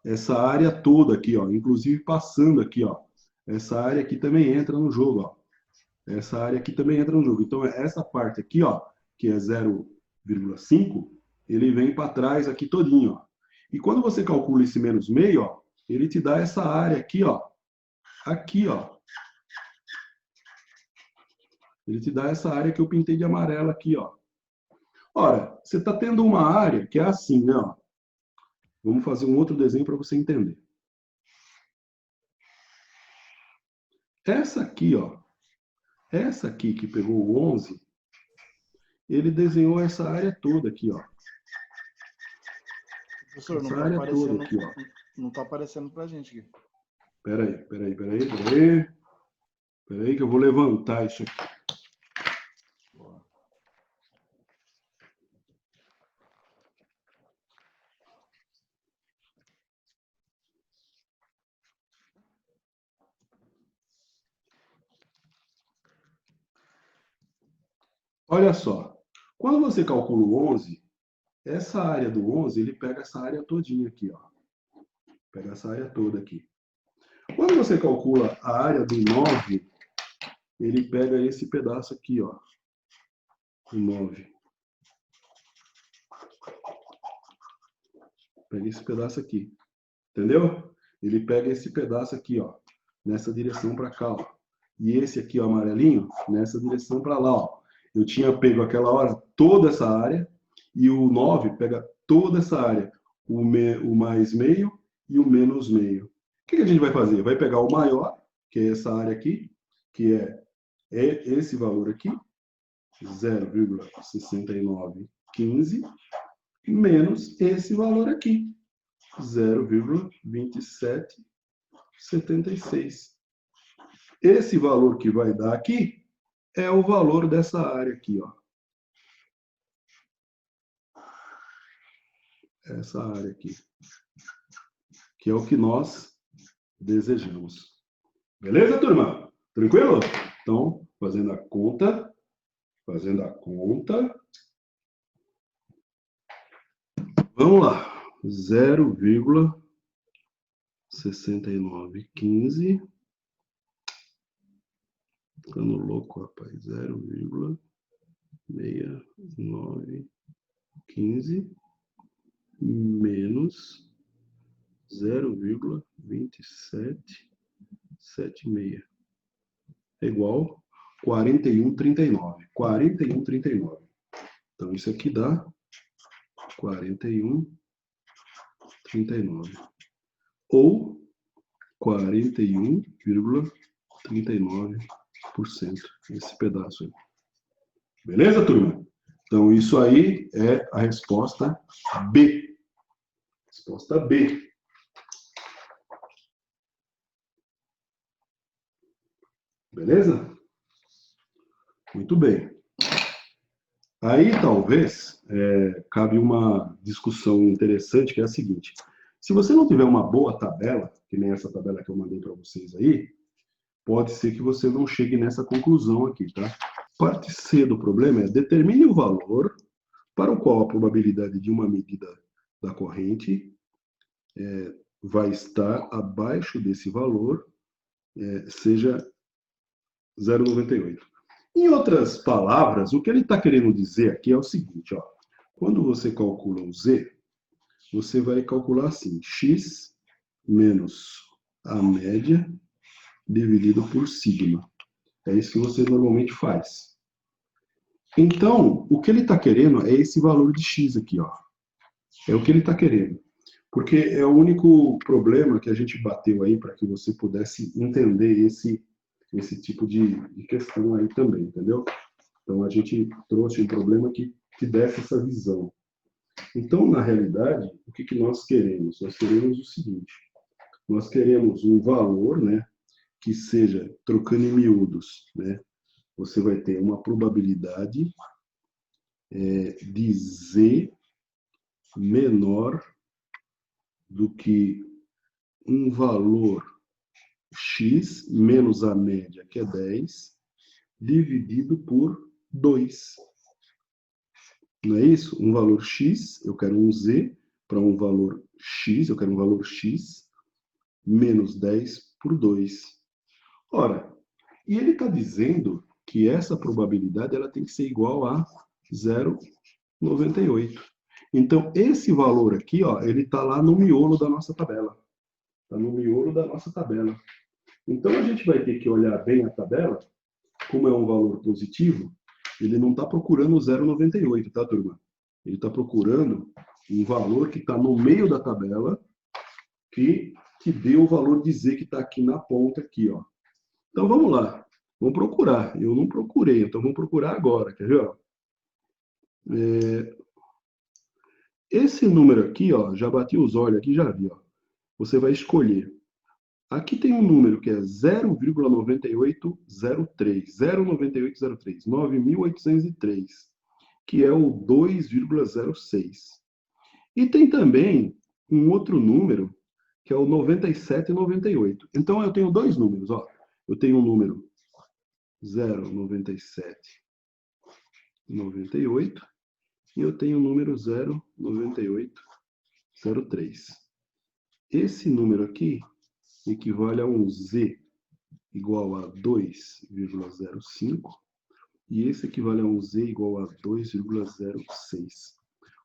Essa área toda aqui, ó, inclusive passando aqui, ó. Essa área aqui também entra no jogo, ó. Essa área aqui também entra no jogo. Então, essa parte aqui, ó, que é 0,5, ele vem para trás aqui todinho, ó. E quando você calcula esse menos meio, ó, ele te dá essa área aqui, ó. Aqui, ó. Ele te dá essa área que eu pintei de amarelo aqui, ó. Ora, você está tendo uma área que é assim, né, ó. Vamos fazer um outro desenho para você entender. Essa aqui, ó. Essa aqui que pegou o 11, ele desenhou essa área toda aqui, ó. Professor, Essa área toda aqui, ó. Não está aparecendo para a gente aqui. Peraí que eu vou levantar isso aqui. Olha só, quando você calcula o 11, essa área do 11, ele pega essa área todinha aqui, ó. Pega essa área toda aqui. Quando você calcula a área do 9, ele pega esse pedaço aqui, ó. O 9. Pega esse pedaço aqui. Entendeu? Ele pega esse pedaço aqui, ó. Nessa direção para cá, ó. E esse aqui, ó, amarelinho, nessa direção para lá, ó. Eu tinha pego aquela hora toda essa área E o 9 pega toda essa área, o mais meio e o menos meio. O que a gente vai fazer? Vai pegar o maior, que é essa área aqui, que é esse valor aqui, 0,6915, menos esse valor aqui, 0,2776. Esse valor que vai dar aqui é o valor dessa área aqui, ó. Essa área aqui, que é o que nós desejamos. Beleza, turma? Tranquilo? Então, fazendo a conta, vamos lá, 0,6915, ficando louco, rapaz, 0,6915 menos 0,2776 é igual 41,39. 41,39. Então, isso aqui dá 41,39. Ou 41,39%. Esse pedaço aí. Beleza, turma? Então, isso aí é a resposta B. Resposta B. Beleza? Muito bem. Aí, talvez, cabe uma discussão interessante, que é a seguinte. Se você não tiver uma boa tabela, que nem essa tabela que eu mandei para vocês aí, pode ser que você não chegue nessa conclusão aqui, tá? Parte C do problema é determine o valor para o qual a probabilidade de uma medida da corrente vai estar abaixo desse valor, seja 0,98. Em outras palavras, o que ele está querendo dizer aqui é o seguinte, ó. Quando você calcula o Z, você vai calcular assim, x menos a média dividido por sigma. É isso que você normalmente faz. Então, o que ele está querendo é esse valor de x aqui, ó. É o que ele está querendo. Porque é o único problema que a gente bateu aí para que você pudesse entender esse tipo de questão aí também, entendeu? Então, a gente trouxe um problema que desse essa visão. Então, na realidade, o que nós queremos? Nós queremos o seguinte, nós queremos um valor, né, que seja, trocando em miúdos, né, você vai ter uma probabilidade de Z menor do que um valor X menos a média, que é 10, dividido por 2. Não é isso? Um valor X, eu quero um Z, para um valor X, eu quero um valor X, menos 10 por 2. Ora, e ele está dizendo que essa probabilidade ela tem que ser igual a 0,98. Então, esse valor aqui, ó, ele está lá no miolo da nossa tabela. Está no miolo da nossa tabela. Então, a gente vai ter que olhar bem a tabela. Como é um valor positivo, ele não está procurando o 0,98, tá, turma? Ele está procurando um valor que está no meio da tabela, que deu o valor de Z que está aqui na ponta, aqui, ó. Então, vamos lá. Vamos procurar. Eu não procurei, então vamos procurar agora. Quer ver? Ó? Esse número aqui, ó, já bati os olhos aqui, já vi. Ó. Você vai escolher. Aqui tem um número que é 0,9803. 0,9803. 9.803. Que é o 2,06. E tem também um outro número, que é o 97,98. Então, eu tenho dois números. Ó. Eu tenho um número 0,9798 e eu tenho o número 0,9803. Esse número aqui equivale a um Z igual a 2,05 e esse equivale a um Z igual a 2,06.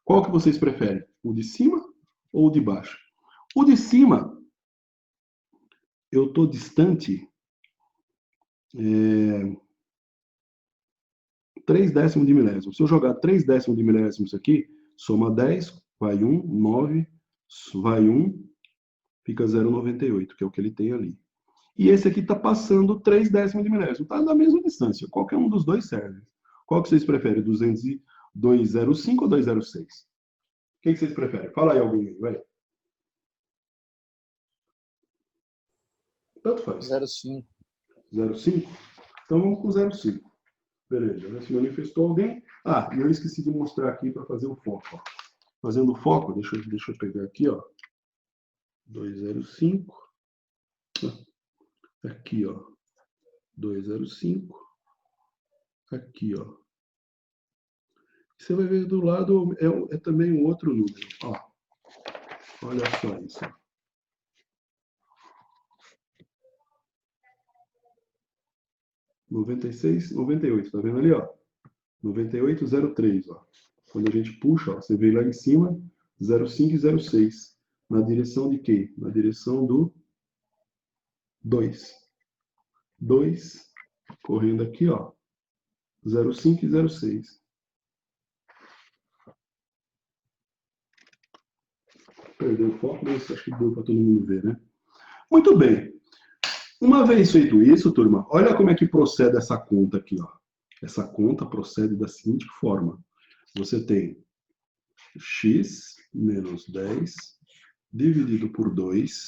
Qual que vocês preferem? O de cima ou o de baixo? O de cima, eu estou distante 3 décimos de milésimo. Se eu jogar 3 décimos de milésimos aqui, Soma 10, vai 1, 9, vai 1, fica 0,98, que é o que ele tem ali. E esse aqui está passando 3 décimos de milésimo. Está na mesma distância. Qualquer um dos dois serve. Qual que vocês preferem? 205 ou 206? O que vocês preferem? Fala aí alguém aí, vai. Tanto faz. 0,5. 0,5? Então vamos com 0,5. Beleza, já se manifestou alguém? Ah, e eu esqueci de mostrar aqui para fazer o foco. Ó. Fazendo o foco, deixa eu pegar aqui, ó. 205. Aqui, ó. 205. Aqui, ó. Você vai ver do lado, é também um outro número. Ó. Olha só isso. Ó. 96, 98, tá vendo ali, ó? 9803, ó. Quando a gente puxa, ó, você vê lá em cima, 05 e 06. Na direção de quê? Na direção do 2. 2, correndo aqui, ó. 05 e 06. Perdeu o foco, mas acho que deu para todo mundo ver, né? Muito bem. Uma vez feito isso, turma, olha como é que procede essa conta aqui, ó. Essa conta procede da seguinte forma. Você tem x menos 10 dividido por 2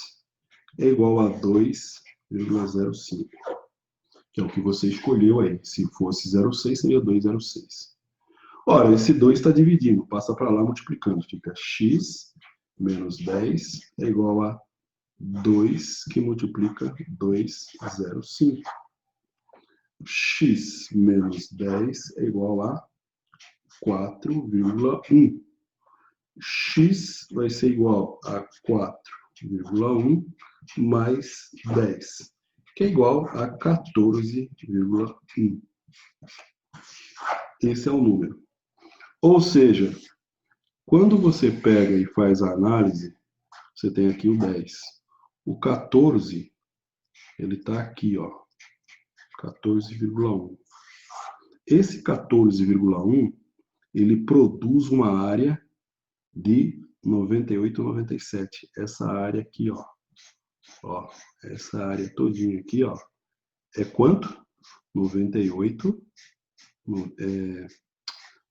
é igual a 2,05. Que é o que você escolheu aí. Se fosse 0,6, seria 2,06. Ora, esse 2 está dividindo. Passa para lá multiplicando. Fica x menos 10 é igual a 2 que multiplica 2,05. X menos 10 é igual a 4,1. X vai ser igual a 4,1 mais 10, que é igual a 14,1. Esse é o número. Ou seja, quando você pega e faz a análise, você tem aqui o 10. O 14, ele está aqui, ó, 14,1. Esse 14,1, ele produz uma área de 98,97. Essa área aqui, ó. Ó, essa área todinha aqui, ó. É quanto? 98,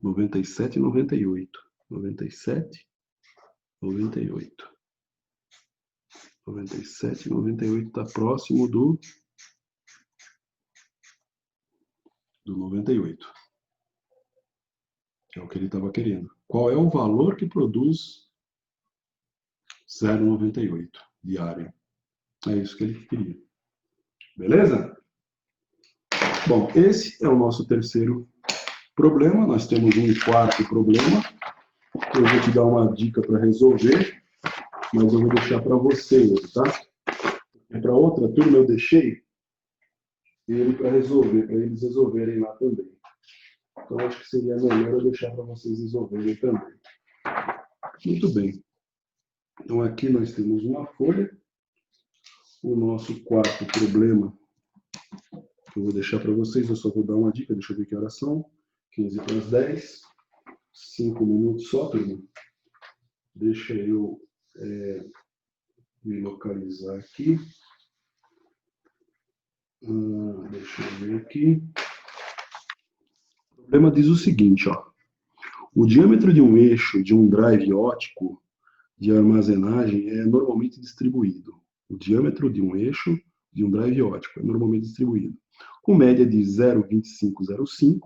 97, 98. 97, 98. 97, 98 está próximo do 98. É o que ele estava querendo. Qual é o valor que produz 0,98 de área? É isso que ele queria. Beleza? Bom, esse é o nosso terceiro problema. Nós temos um quarto problema. Eu vou te dar uma dica para resolver, mas eu vou deixar para você hoje, tá? Para outra turma eu deixei ele para resolver, para eles resolverem lá também. Então acho que seria melhor eu deixar para vocês resolverem também. Muito bem. Então aqui nós temos uma folha. O nosso quarto problema, que eu vou deixar para vocês, eu só vou dar uma dica, deixa eu ver que horas são. 15 para as 10. 5 minutos só, turma. Deixa eu me localizar aqui. Deixa eu ver aqui. O problema diz o seguinte, ó. O diâmetro de um eixo de um drive óptico de armazenagem é normalmente distribuído. O diâmetro de um eixo de um drive óptico é normalmente distribuído. Com média de 0,2505,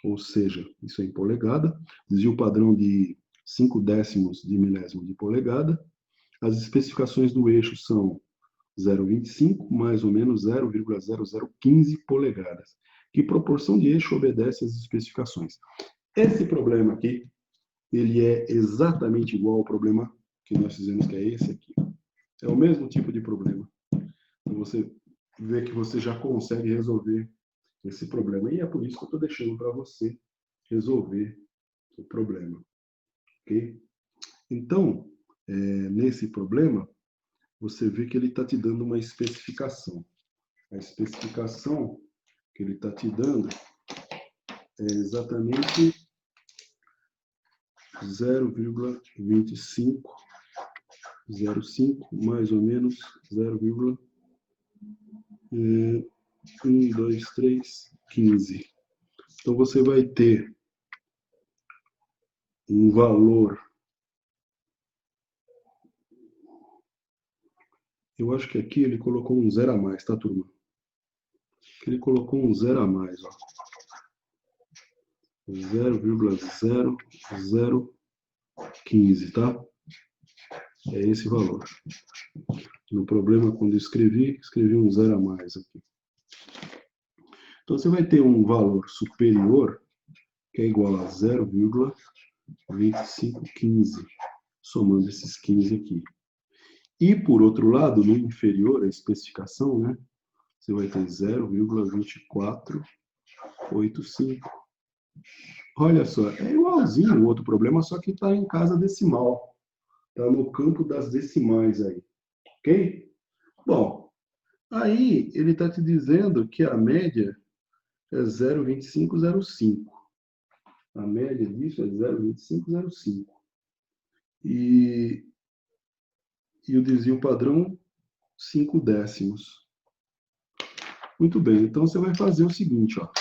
ou seja, isso é em polegada. Desvio padrão de 5 décimos de milésimo de polegada. As especificações do eixo são 0,25 mais ou menos 0,0015 polegadas. Que proporção de eixo obedece às especificações? Esse problema aqui, ele é exatamente igual ao problema que nós fizemos, que é esse aqui. É o mesmo tipo de problema. Então você vê que você já consegue resolver esse problema. E é por isso que eu estou deixando para você resolver o problema. Ok? Então, nesse problema, você vê que ele está te dando uma especificação. A especificação que ele está te dando é exatamente 0,2505 mais ou menos 0,1, 2, 3, 15. Então você vai ter um valor. Eu acho que aqui ele colocou um 0 a mais, tá, turma? Ele colocou um 0 a mais, ó. 0,0015, tá? É esse valor. No problema, quando eu escrevi um 0 a mais aqui. Então, você vai ter um valor superior, que é igual a 0,2515, somando esses 15 aqui. E, por outro lado, no inferior, a especificação, né? Você vai ter 0,2485. Olha só, é igualzinho o outro problema, só que está em casa decimal. Está no campo das decimais aí. Ok? Bom, aí ele está te dizendo que a média é 0,2505. A média disso é 0,2505. E o desvio padrão, 5 décimos. Muito bem, então você vai fazer o seguinte, ó.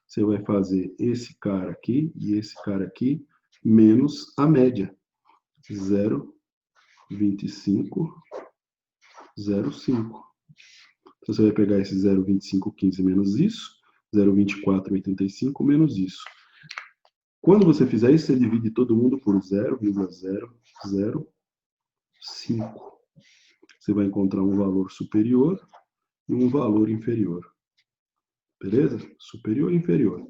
Você vai fazer esse cara aqui e esse cara aqui menos a média. 0,2505. Então você vai pegar esse 0,2515 menos isso, 0,2485 menos isso. Quando você fizer isso, você divide todo mundo por 0,005. Você vai encontrar um valor superior e um valor inferior. Beleza? Superior e inferior.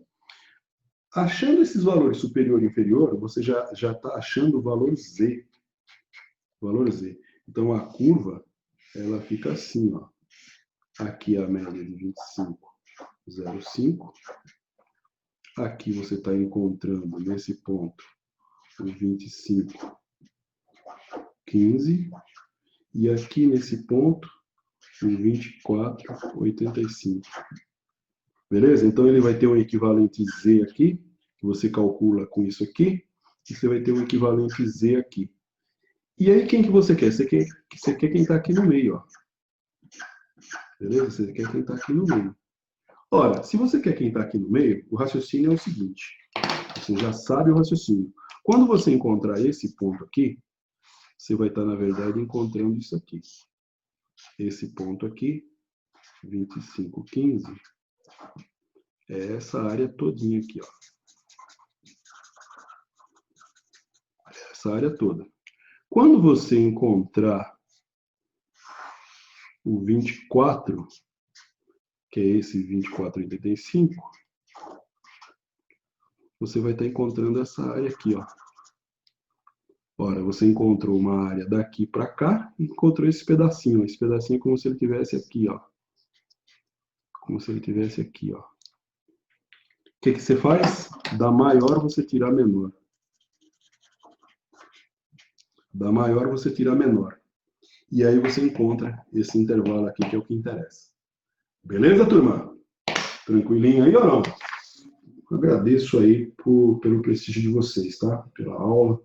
Achando esses valores superior e inferior, você já está achando o valor Z. Valor Z. Então, a curva, ela fica assim, ó. Aqui a média de 25,05. Aqui você está encontrando, nesse ponto, o 25,15. E aqui, nesse ponto, o 24,85. Beleza? Então, ele vai ter um equivalente Z aqui, que você calcula com isso aqui, e você vai ter um equivalente Z aqui. E aí, quem que você quer? Você quer quem está aqui no meio, ó. Beleza? Você quer quem está aqui no meio. Ora, se você quer quem está aqui no meio, o raciocínio é o seguinte. Você já sabe o raciocínio. Quando você encontrar esse ponto aqui, você vai estar, na verdade, encontrando isso aqui. Esse ponto aqui, 25,15, é essa área todinha aqui, ó. Essa área toda. Quando você encontrar o 24, que é esse 24,85, você vai estar encontrando essa área aqui, ó. Ora, você encontrou uma área daqui para cá e encontrou esse pedacinho. Esse pedacinho é como se ele tivesse aqui, ó. Como se ele tivesse aqui, ó. O que você faz? Da maior você tira a menor. Da maior você tira a menor. E aí você encontra esse intervalo aqui, que é o que interessa. Beleza, turma? Tranquilinho aí ou não? Eu agradeço aí pelo prestígio de vocês, tá? Pela aula.